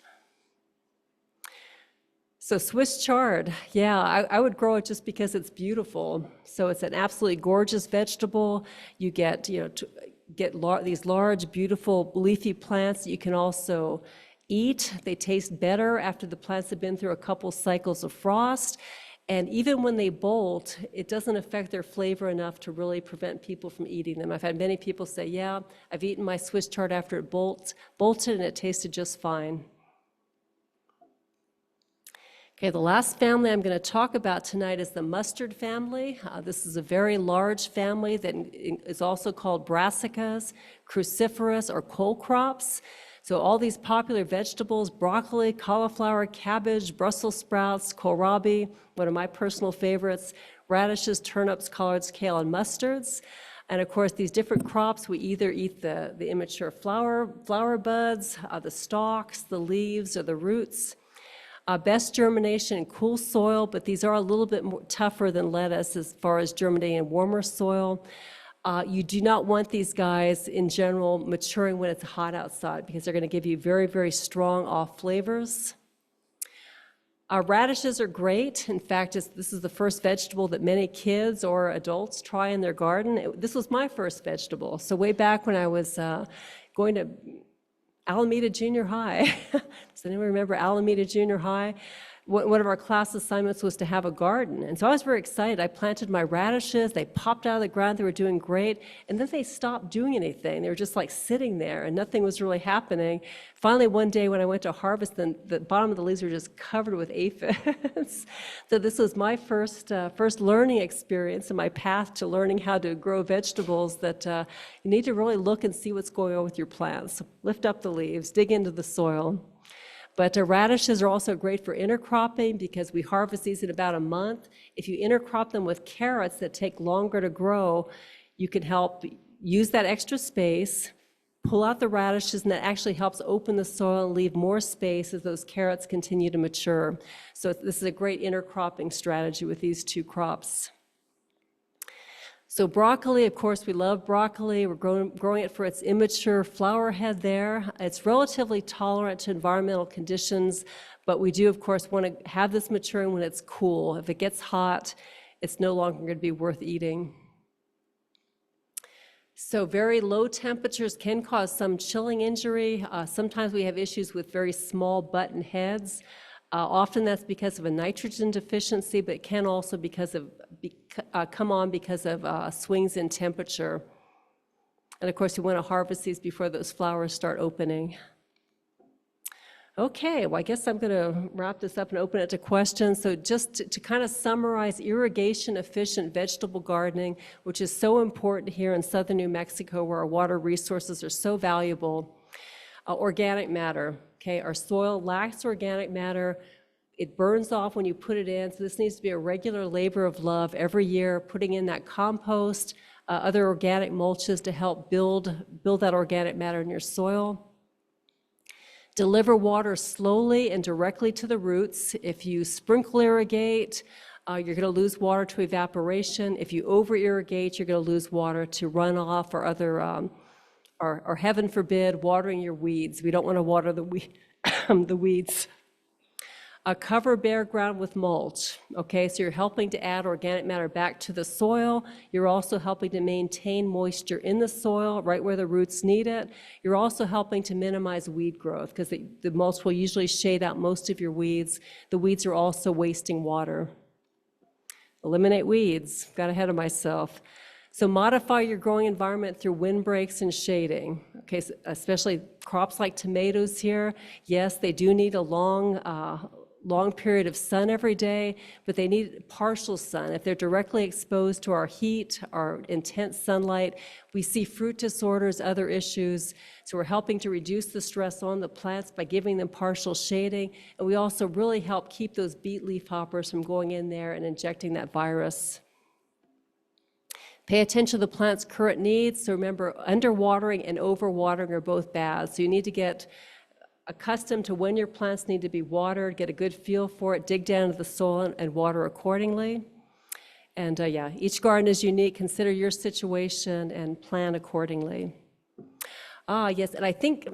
So Swiss chard, yeah, I would grow it just because it's beautiful. So it's an absolutely gorgeous vegetable. You get, these large, beautiful leafy plants that you can also eat. They taste better after the plants have been through a couple cycles of frost. And even when they bolt, it doesn't affect their flavor enough to really prevent people from eating them. I've had many people say, yeah, I've eaten my Swiss chard after it bolted and it tasted just fine. Okay, the last family I'm going to talk about tonight is the mustard family. This is a very large family that is also called brassicas, cruciferous, or cole crops. So all these popular vegetables, broccoli, cauliflower, cabbage, Brussels sprouts, kohlrabi, one of my personal favorites, radishes, turnips, collards, kale, and mustards. And of course, these different crops, we either eat the immature flower buds, the stalks, the leaves, or the roots. Best germination in cool soil, but these are a little bit tougher than lettuce as far as germinating in warmer soil. You do not want these guys in general maturing when it's hot outside because they're going to give you very, very strong off flavors. Radishes are great. In fact, this is the first vegetable that many kids or adults try in their garden. This was my first vegetable. So way back when I was going to Alameda Junior High. Does anyone remember Alameda Junior High? One of our class assignments was to have a garden. And so I was very excited. I planted my radishes. They popped out of the ground. They were doing great. And then they stopped doing anything. They were just like sitting there and nothing was really happening. Finally, one day when I went to harvest them, the bottom of the leaves were just covered with aphids. So this was my first learning experience in my path to learning how to grow vegetables, that you need to really look and see what's going on with your plants. Lift up the leaves, dig into the soil. But radishes are also great for intercropping because we harvest these in about a month. If you intercrop them with carrots that take longer to grow, you can help use that extra space, pull out the radishes, and that actually helps open the soil and leave more space as those carrots continue to mature. So this is a great intercropping strategy with these two crops. So broccoli, of course, we love broccoli. We're growing it for its immature flower head there. It's relatively tolerant to environmental conditions, but we do, of course, want to have this maturing when it's cool. If it gets hot, it's no longer going to be worth eating. So very low temperatures can cause some chilling injury. Sometimes we have issues with very small button heads. Often that's because of a nitrogen deficiency, but it can also come on because of swings in temperature. And of course, you want to harvest these before those flowers start opening. Okay, well, I guess I'm going to wrap this up and open it to questions. So just to kind of summarize, irrigation-efficient vegetable gardening, which is so important here in southern New Mexico where our water resources are so valuable. Organic matter, okay? Our soil lacks organic matter. It burns off when you put it in, so this needs to be a regular labor of love every year, putting in that compost, other organic mulches to help build that organic matter in your soil. Deliver water slowly and directly to the roots. If you sprinkle irrigate, you're going to lose water to evaporation. If you over-irrigate, you're going to lose water to runoff or other, or heaven forbid, watering your weeds. We don't want to water the weeds. Cover bare ground with mulch, okay? So you're helping to add organic matter back to the soil. You're also helping to maintain moisture in the soil right where the roots need it. You're also helping to minimize weed growth because the mulch will usually shade out most of your weeds. The weeds are also wasting water. Eliminate weeds, got ahead of myself. So modify your growing environment through windbreaks and shading, okay? So especially crops like tomatoes here. Yes, they do need a long period of sun every day, but they need partial sun. If they're directly exposed to our heat, our intense sunlight, we see fruit disorders, other issues. So we're helping to reduce the stress on the plants by giving them partial shading, and we also really help keep those beet leafhoppers from going in there and injecting that virus. Pay attention to the plant's current needs. So remember, underwatering and overwatering are both bad. So you need to get accustomed to when your plants need to be watered, get a good feel for it, dig down into the soil and water accordingly. And yeah, each garden is unique. Consider your situation and plan accordingly. Yes, and I think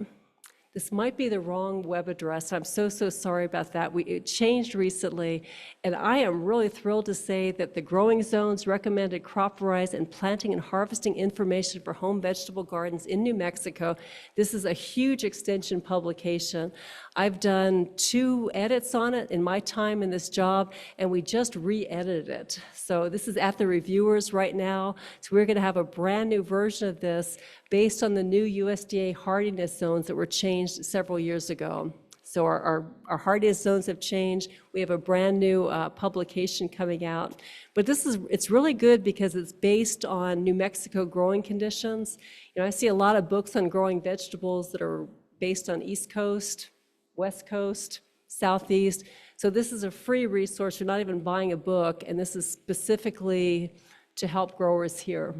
this might be the wrong web address. I'm so sorry about that. It changed recently, and I am really thrilled to say that the growing zones, recommended crop varieties, and planting and harvesting information for home vegetable gardens in New Mexico. This is a huge extension publication. I've done 2 edits on it in my time in this job, and we just re-edited it. So this is at the reviewers right now. So we're going to have a brand new version of this based on the new USDA hardiness zones that were changed several years ago. So our hardiness zones have changed. We have a brand new publication coming out. But it's really good because it's based on New Mexico growing conditions. You know, I see a lot of books on growing vegetables that are based on East Coast, West Coast, Southeast. So this is a free resource. You're not even buying a book, and this is specifically to help growers here.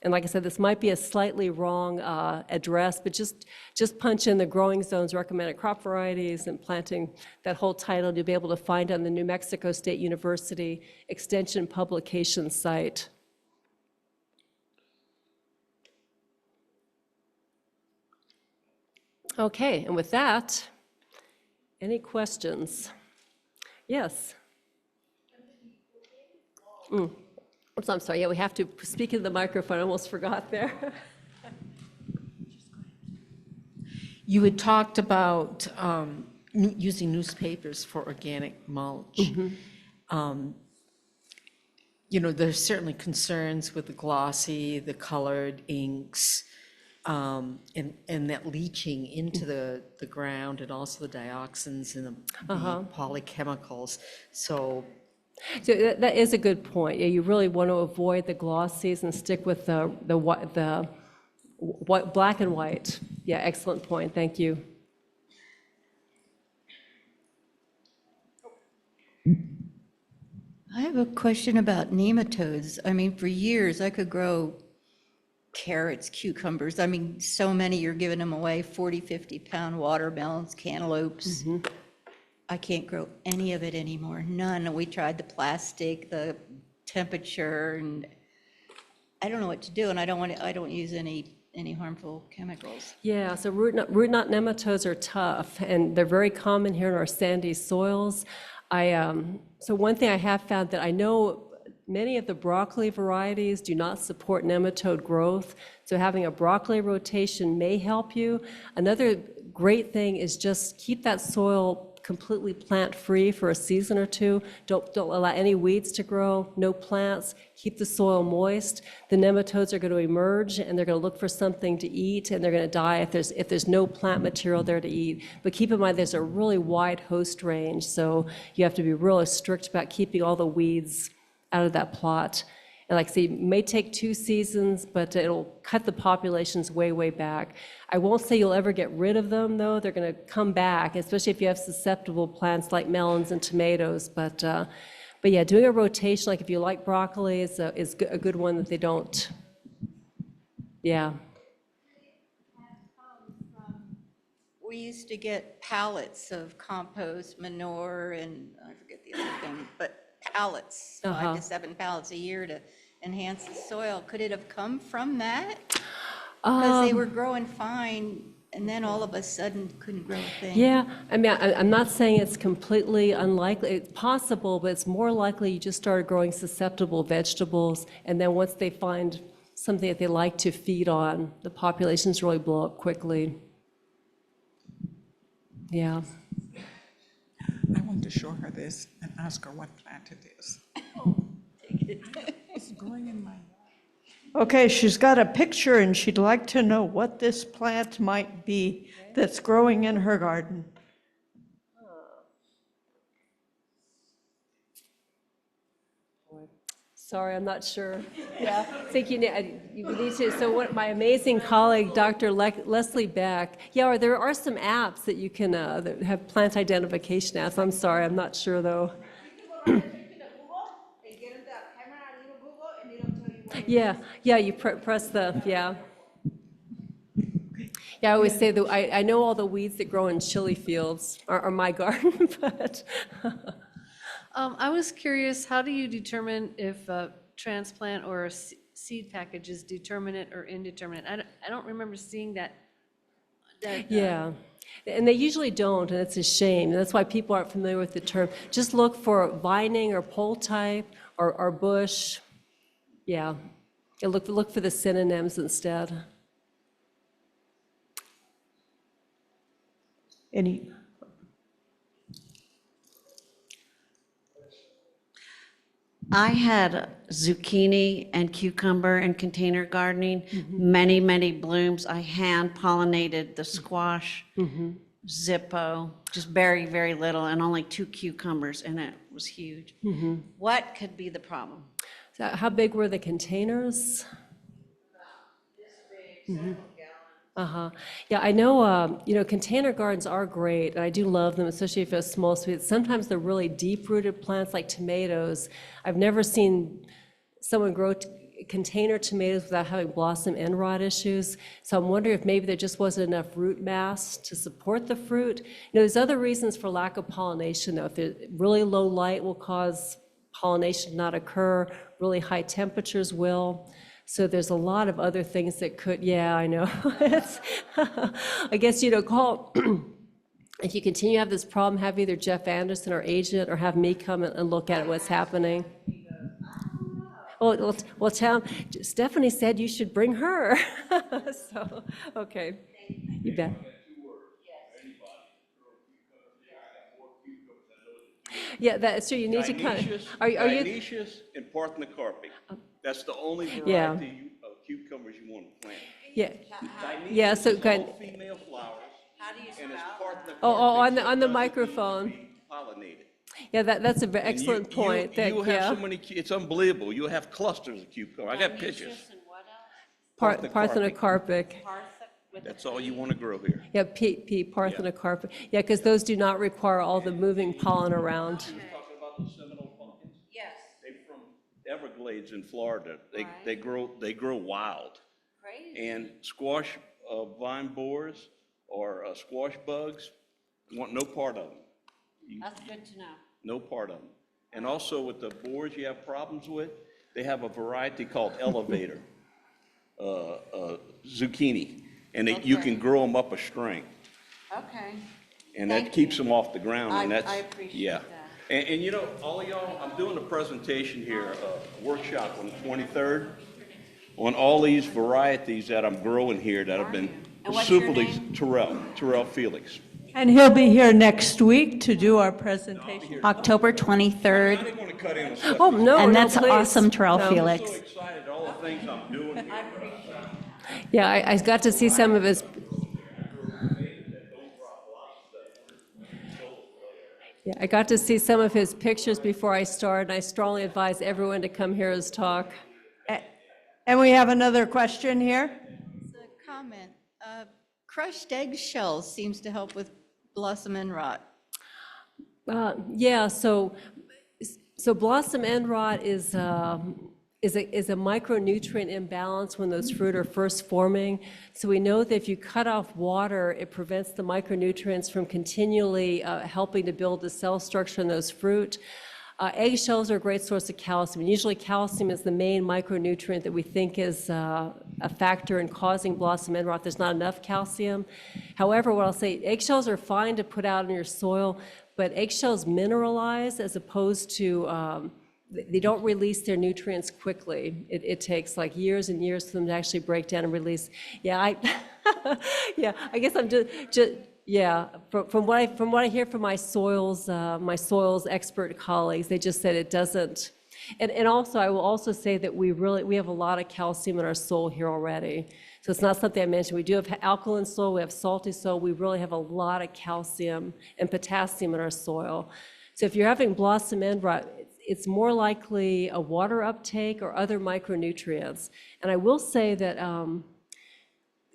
And like I said, this might be a slightly wrong address, but just punch in the growing zones, recommended crop varieties, and planting, that whole title you'll be able to find on the New Mexico State University Extension publication site. Okay, and with that, any questions? Yes? Oops, I'm sorry, yeah, we have to speak into the microphone, I almost forgot there. You had talked about using newspapers for organic mulch. You know, there's certainly concerns with the glossy, the colored inks, and that leaching into the ground, and also the dioxins and the polychemicals. So that is a good point. Yeah, you really want to avoid the glossies and stick with the black and white. Yeah, excellent point. Thank you. I have a question about nematodes. I mean, for years, I could grow carrots, cucumbers. I mean, so many, you're giving them away, 40, 50-pound watermelons, cantaloupes. I can't grow any of it anymore, none. We tried the plastic, the temperature, and I don't know what to do, and I don't use any harmful chemicals. Yeah, so root knot nematodes are tough, and they're very common here in our sandy soils. So one thing I have found that I know many of the broccoli varieties do not support nematode growth, so having a broccoli rotation may help you. Another great thing is just keep that soil completely plant-free for a season or two. Don't allow any weeds to grow, no plants. Keep the soil moist. The nematodes are going to emerge, and they're going to look for something to eat, and they're going to die if there's no plant material there to eat. But keep in mind, there's a really wide host range, so you have to be really strict about keeping all the weeds out of that plot. And like I say, it may take 2 seasons, but it'll cut the populations way, way back. I won't say you'll ever get rid of them, though. They're going to come back, especially if you have susceptible plants like melons and tomatoes. But yeah, doing a rotation, like if you like broccoli, is a good one that they don't. Yeah. We used to get pallets of compost, manure, and I forget the other thing, but pallets, 5 to 7 pallets a year to enhance the soil. Could it have come from that? Because they were growing fine, and then all of a sudden couldn't grow a thing. Yeah, I mean, I'm not saying it's completely unlikely. It's possible, but it's more likely you just started growing susceptible vegetables, and then once they find something that they like to feed on, the populations really blow up quickly. Yeah. I want to show her this and ask her what plant it is. It's growing in my yard. Okay, she's got a picture and she'd like to know what this plant might be that's growing in her garden. Sorry, I'm not sure. Yeah, I think you need to, so what my amazing colleague, Dr. Leslie Beck, yeah, there are some apps that you can, that have plant identification apps. I'm sorry, I'm not sure, though. Yeah, you press the, yeah. Yeah, I always say that I know all the weeds that grow in chili fields are my garden, but. I was curious, how do you determine if a transplant or a seed package is determinate or indeterminate? I don't remember seeing that. Yeah, and they usually don't, and it's a shame. And that's why people aren't familiar with the term. Just look for vining or pole type or bush. Yeah, look for the synonyms instead. Any, I had zucchini and cucumber in container gardening, many, many blooms. I hand pollinated the squash, Zippo, just very, very little, and only 2 cucumbers, and it was huge. What could be the problem? So how big were the containers? Yeah, I know, container gardens are great, and I do love them, especially if it's small space. Sometimes they're really deep-rooted plants like tomatoes. I've never seen someone grow container tomatoes without having blossom end rot issues. So I'm wondering if maybe there just wasn't enough root mass to support the fruit. There's other reasons for lack of pollination, though. If there's really low light will cause pollination to not occur, really high temperatures will. So there's a lot of other things that could, yeah, I know. I guess, call, if you continue to have this problem, have either Jeff Anderson, our agent, or have me come and look at what's happening. Well, tell him, Stephanie said you should bring her. So, okay, you bet. Yeah, that's true. You need to kind of. Are you? Dionysius and parthenocarpic. That's the only variety of cucumbers you want to plant. Yeah. Dionysius Yeah. So is good. all female flowers. And it's parthenocarpic. On the doesn't microphone. need to be pollinated. Yeah, that's an And excellent point. You have so many. It's unbelievable. You have clusters of cucumber. I got pictures. Parthenocarpic. That's all you want to grow here. Yeah, parthenocarpic. Yeah, because those do not require all the moving pollen around. Talking about the Seminole pumpkins. Yes. They're from Everglades in Florida. They grow wild. Crazy. And squash vine borers or squash bugs want no part of them. That's good to know. No part of them. And also with the borers you have problems with, they have a variety called elevator zucchini, and you can grow them up a string. Okay. And that keeps them off the ground. And that's, I appreciate yeah. that. And you know, all of y'all, I'm doing a presentation here, a workshop on the 23rd, on all these varieties that I'm growing here that have been super Terrell Felix. And he'll be here next week to do our presentation. October I 23rd, didn't want to cut in on stuff. Oh, no, and no, that's please. awesome, Terrell No. I'm Felix. so excited, all the things I'm doing here. Yeah, I got to see some of his. Yeah, I got to see some of his pictures before I started, and I strongly advise everyone to come hear his talk. And we have another question here. It's a comment. Crushed eggshells seems to help with blossom end rot. Yeah, so blossom end rot is a micronutrient imbalance when those fruit are first forming. So we know that if you cut off water, it prevents the micronutrients from continually helping to build the cell structure in those fruit. Eggshells are a great source of calcium. And usually calcium is the main micronutrient that we think is a factor in causing blossom end rot. There's not enough calcium. However, what I'll say, eggshells are fine to put out in your soil, but eggshells mineralize as opposed to, they don't release their nutrients quickly. It takes like years and years for them to actually break down and release. Yeah, yeah, I guess I'm just yeah, from what I hear from my soils expert colleagues, they just said it doesn't. And also, I will also say that we have a lot of calcium in our soil here already. So it's not something I mentioned. We do have alkaline soil, we have salty soil. We really have a lot of calcium and potassium in our soil. So if you're having blossom end rot, it's more likely a water uptake or other micronutrients. And I will say that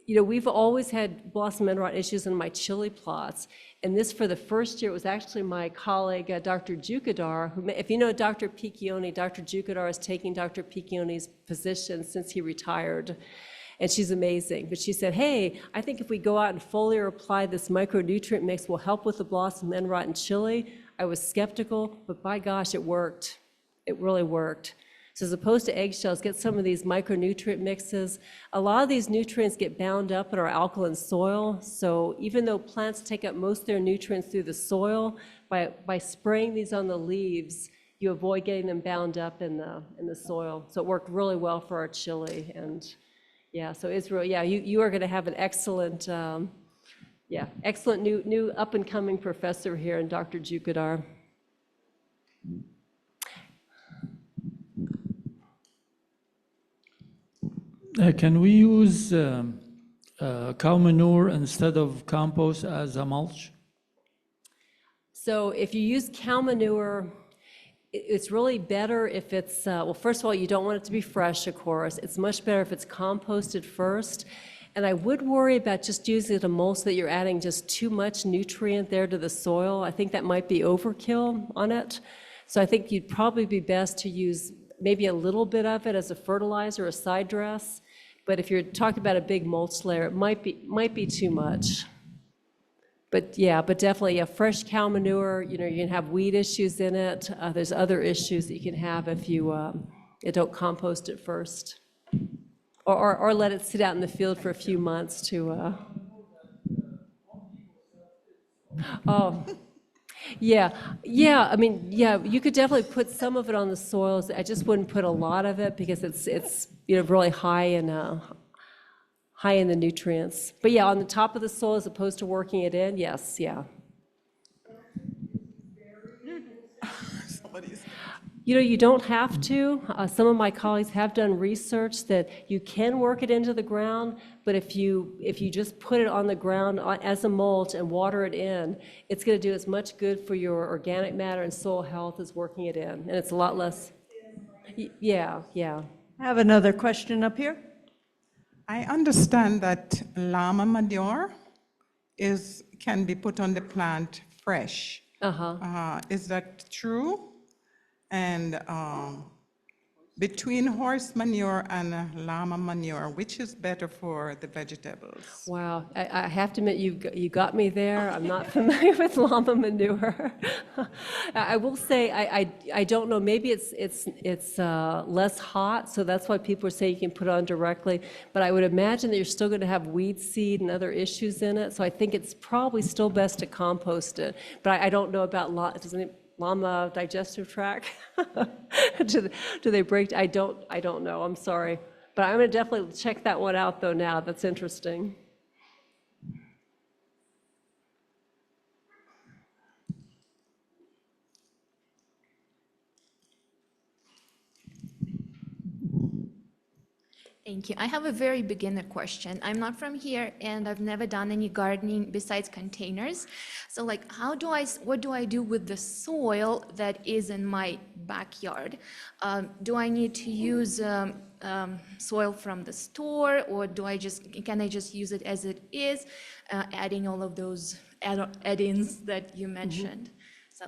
you know, we've always had blossom end rot issues in my chili plots. And this, for the first year, it was actually my colleague, Dr. Jukadar, who, if you know Dr. Piccioni, Dr. Jukadar is taking Dr. Piccioni's position since he retired. And she's amazing. But she said, hey, I think if we go out and foliar apply this micronutrient mix will help with the blossom end rot in chili. I was skeptical, but by gosh, it worked. It really worked. So as opposed to eggshells, get some of these micronutrient mixes. A lot of these nutrients get bound up in our alkaline soil. So even though plants take up most of their nutrients through the soil, by spraying these on the leaves, you avoid getting them bound up in the soil. So it worked really well for our chili. And yeah, so Israel, yeah, you are going to have an excellent, excellent new up and coming professor here in Dr. Jukadar. Can we use cow manure instead of compost as a mulch? So if you use cow manure, it's really better if it's, well, first of all, you don't want it to be fresh, of course. It's much better if it's composted first. And I would worry about just using it a mulch that you're adding just too much nutrient there to the soil. I think that might be overkill on it. So I think you'd probably be best to use maybe a little bit of it as a fertilizer, a side dress. But if you're talking about a big mulch layer, it might be too much. But yeah, but definitely, yeah, fresh cow manure, you know, you can have weed issues in it. There's other issues that you can have if you don't compost it first. Or let it sit out in the field for a few months to, oh. Yeah, I mean, yeah, you could definitely put some of it on the soils. I just wouldn't put a lot of it because it's you know, really high in the nutrients. But yeah, on the top of the soil as opposed to working it in, yes, yeah. You know, you don't have to. Some of my colleagues have done research that you can work it into the ground, but if you just put it on the ground as a mulch and water it in, it's going to do as much good for your organic matter and soil health as working it in, and it's a lot less. Yeah. I have another question up here. I understand that llama manure can be put on the plant fresh. Is that true? And between horse manure and llama manure, which is better for the vegetables? Wow, I have to admit, you got me there. I'm not familiar with llama manure. I will say I don't know. Maybe it's less hot, so that's why people are saying you can put it on directly. But I would imagine that you're still going to have weed seed and other issues in it. So I think it's probably still best to compost it. But I don't know about llama digestive tract? Do they break? I don't know, I'm sorry. But I'm gonna definitely check that one out though now, that's interesting. Thank you. I have a very beginner question. I'm not from here and I've never done any gardening besides containers. So like, what do I do with the soil that is in my backyard? Do I need to use soil from the store, or can I just use it as it is, adding all of those add-ins that you mentioned? So.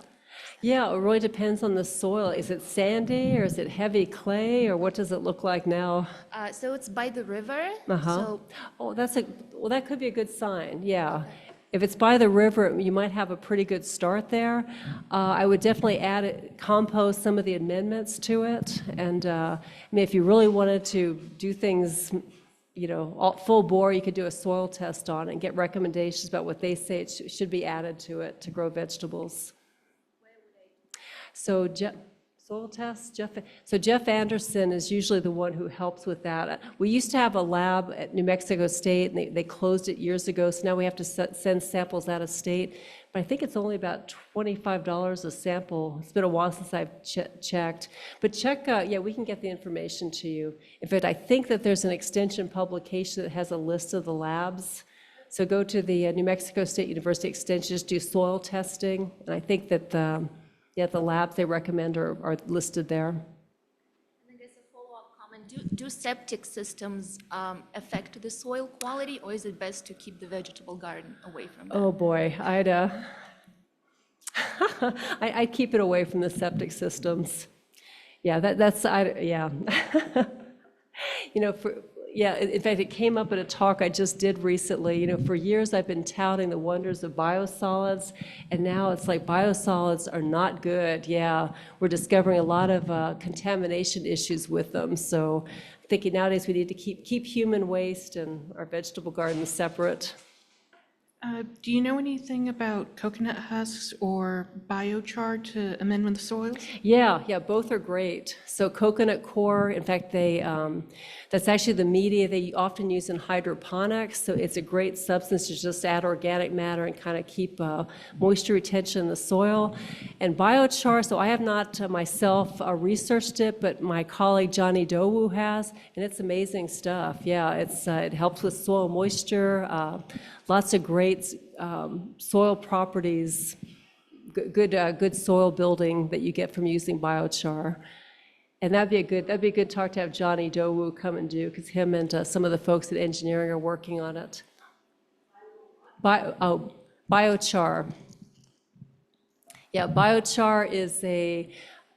Yeah, it really depends on the soil. Is it sandy or is it heavy clay, or what does it look like now? So it's by the river. Uh-huh. So Oh, well, that could be a good sign, yeah. If it's by the river, you might have a pretty good start there. I would definitely compost some of the amendments to it. And I mean, if you really wanted to do things, full bore, you could do a soil test on it and get recommendations about what they say should be added to it to grow vegetables. So soil test, Jeff Anderson is usually the one who helps with that. We used to have a lab at New Mexico State, and they closed it years ago, so now we have to send samples out of state. But I think it's only about $25 a sample. It's been a while since I've checked. But we can get the information to you. In fact, I think that there's an extension publication that has a list of the labs. So go to the New Mexico State University Extension, just do soil testing, and I think that the labs they recommend are listed there. And I guess a follow-up comment, do septic systems affect the soil quality, or is it best to keep the vegetable garden away from that? Oh, boy, I'd keep it away from the septic systems. Yeah, yeah. In fact, it came up at a talk I just did recently. For years I've been touting the wonders of biosolids, and now it's like biosolids are not good. Yeah, we're discovering a lot of contamination issues with them. So I'm thinking nowadays we need to keep human waste and our vegetable gardens separate. Do you know anything about coconut husks or biochar to amend with the soils? Yeah, both are great. So coconut coir, in fact, that's actually the media they often use in hydroponics. So it's a great substance to just add organic matter and kind of keep moisture retention in the soil. And biochar, so I have not myself researched it, but my colleague Johnny Dowu has, and it's amazing stuff. Yeah, it helps with soil moisture, lots of great soil properties, good soil building that you get from using biochar. And that'd be a good talk to have Johnny Dowu come and do, because him and some of the folks at engineering are working on it. Biochar. Yeah, biochar is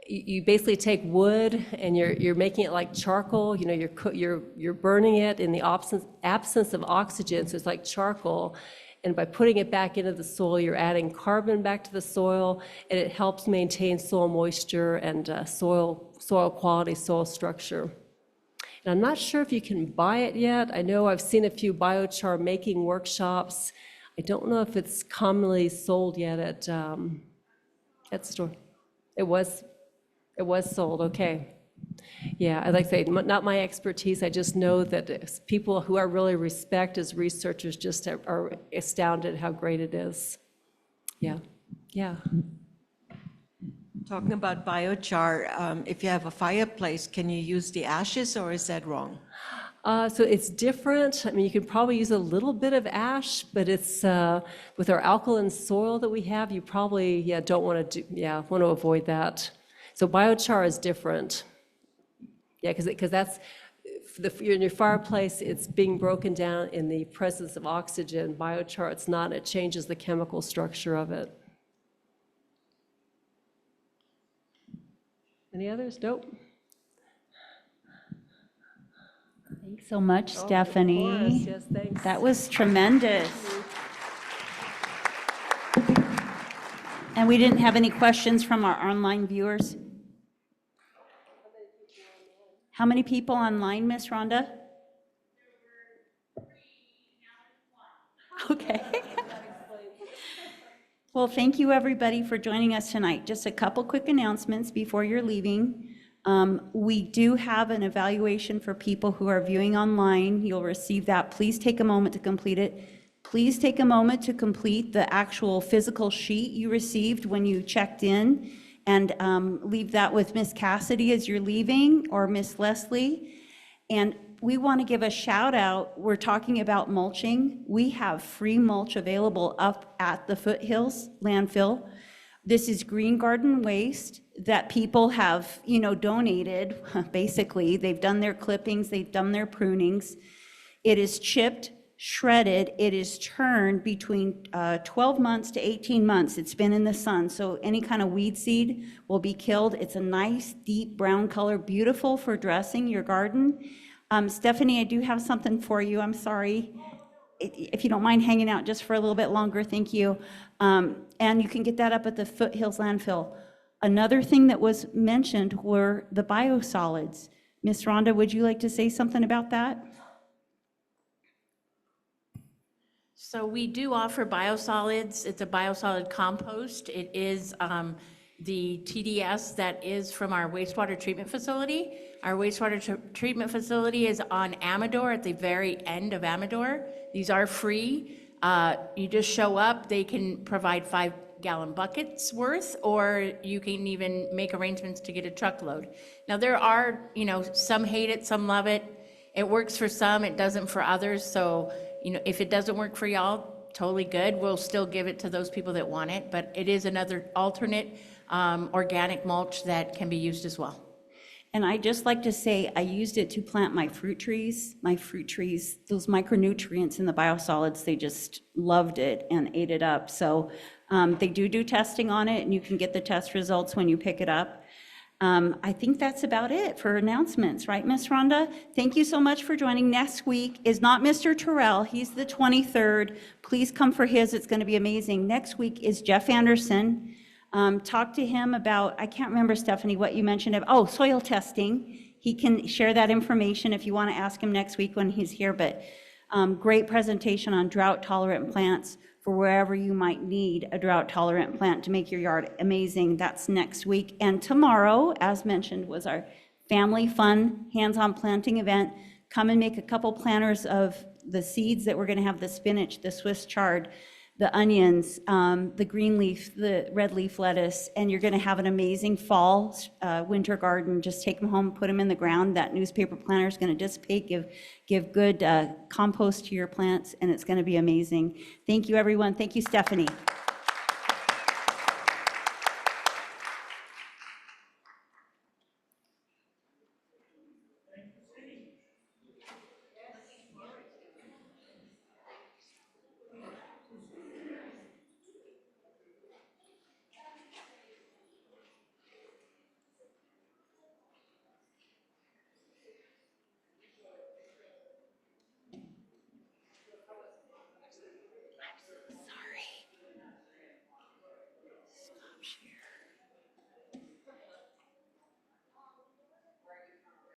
you basically take wood and you're making it like charcoal. You're burning it in the absence of oxygen, so it's like charcoal. And by putting it back into the soil, you're adding carbon back to the soil, and it helps maintain soil moisture and soil quality, soil structure. And I'm not sure if you can buy it yet. I know I've seen a few biochar making workshops. I don't know if it's commonly sold yet at store. It was sold, okay. Yeah, I'd like to say, not my expertise, I just know that people who I really respect as researchers just are astounded how great it is. Yeah. Talking about biochar, if you have a fireplace, can you use the ashes, or is that wrong? So it's different. I mean, you can probably use a little bit of ash, but it's with our alkaline soil that we have, you probably don't want to avoid that. So biochar is different. Yeah, because that's in your fireplace, it's being broken down in the presence of oxygen. Biochar, it's not. It changes the chemical structure of it. Any others? Nope. Thanks so much, Stephanie. Of course. Yes, thanks. That was tremendous. And we didn't have any questions from our online viewers? How many people online, Miss Rhonda? Okay. Well, thank you, everybody, for joining us tonight. Just a couple quick announcements before you're leaving. We do have an evaluation for people who are viewing online. You'll receive that. Please take a moment to complete it. Please take a moment to complete the actual physical sheet you received when you checked in, and leave that with Miss Cassidy as you're leaving, or Miss Leslie. And we want to give a shout out. We're talking about mulching. We have free mulch available up at the Foothills landfill. This is green garden waste that people have, donated, basically. They've done their clippings, they've done their prunings. It is chipped, shredded, it is turned between 12 months to 18 months. It's been in the sun, so any kind of weed seed will be killed. It's a nice, deep brown color, beautiful for dressing your garden. Stephanie, I do have something for you. I'm sorry. If you don't mind hanging out just for a little bit longer, thank you. And you can get that up at the Foothills landfill. Another thing that was mentioned were the biosolids. Miss Rhonda, would you like to say something about that? So we do offer biosolids. It's a biosolid compost. It is the TDS that is from our wastewater treatment facility. Our wastewater treatment facility is on Amador, at the very end of Amador. These are free. You just show up. They can provide 5-gallon buckets worth, or you can even make arrangements to get a truckload. Now, there are, some hate it, some love it. It works for some, it doesn't for others. So, if it doesn't work for y'all, totally good. We'll still give it to those people that want it, but it is another alternate organic mulch that can be used as well. And I just like to say, I used it to plant my fruit trees. My fruit trees, those micronutrients in the biosolids, they just loved it and ate it up. So they do testing on it, and you can get the test results when you pick it up. I think that's about it for announcements, right, Miss Rhonda? Thank you so much for joining. Next week is not Mr. Terrell. He's the 23rd. Please come for his. It's going to be amazing. Next week is Jeff Anderson. Talk to him about, I can't remember, Stephanie, what you mentioned. Soil testing. He can share that information if you want to ask him next week when he's here. But great presentation on drought-tolerant plants for wherever you might need a drought-tolerant plant to make your yard amazing. That's next week. And tomorrow, as mentioned, was our family fun hands-on planting event. Come and make a couple planters of the seeds that we're going to have: the spinach, the Swiss chard, the onions, the green leaf, the red leaf lettuce, and you're going to have an amazing fall, winter garden. Just take them home, put them in the ground. That newspaper planter is going to dissipate, give good compost to your plants, and it's going to be amazing. Thank you, everyone. Thank you, Stephanie. Sorry. Stop share.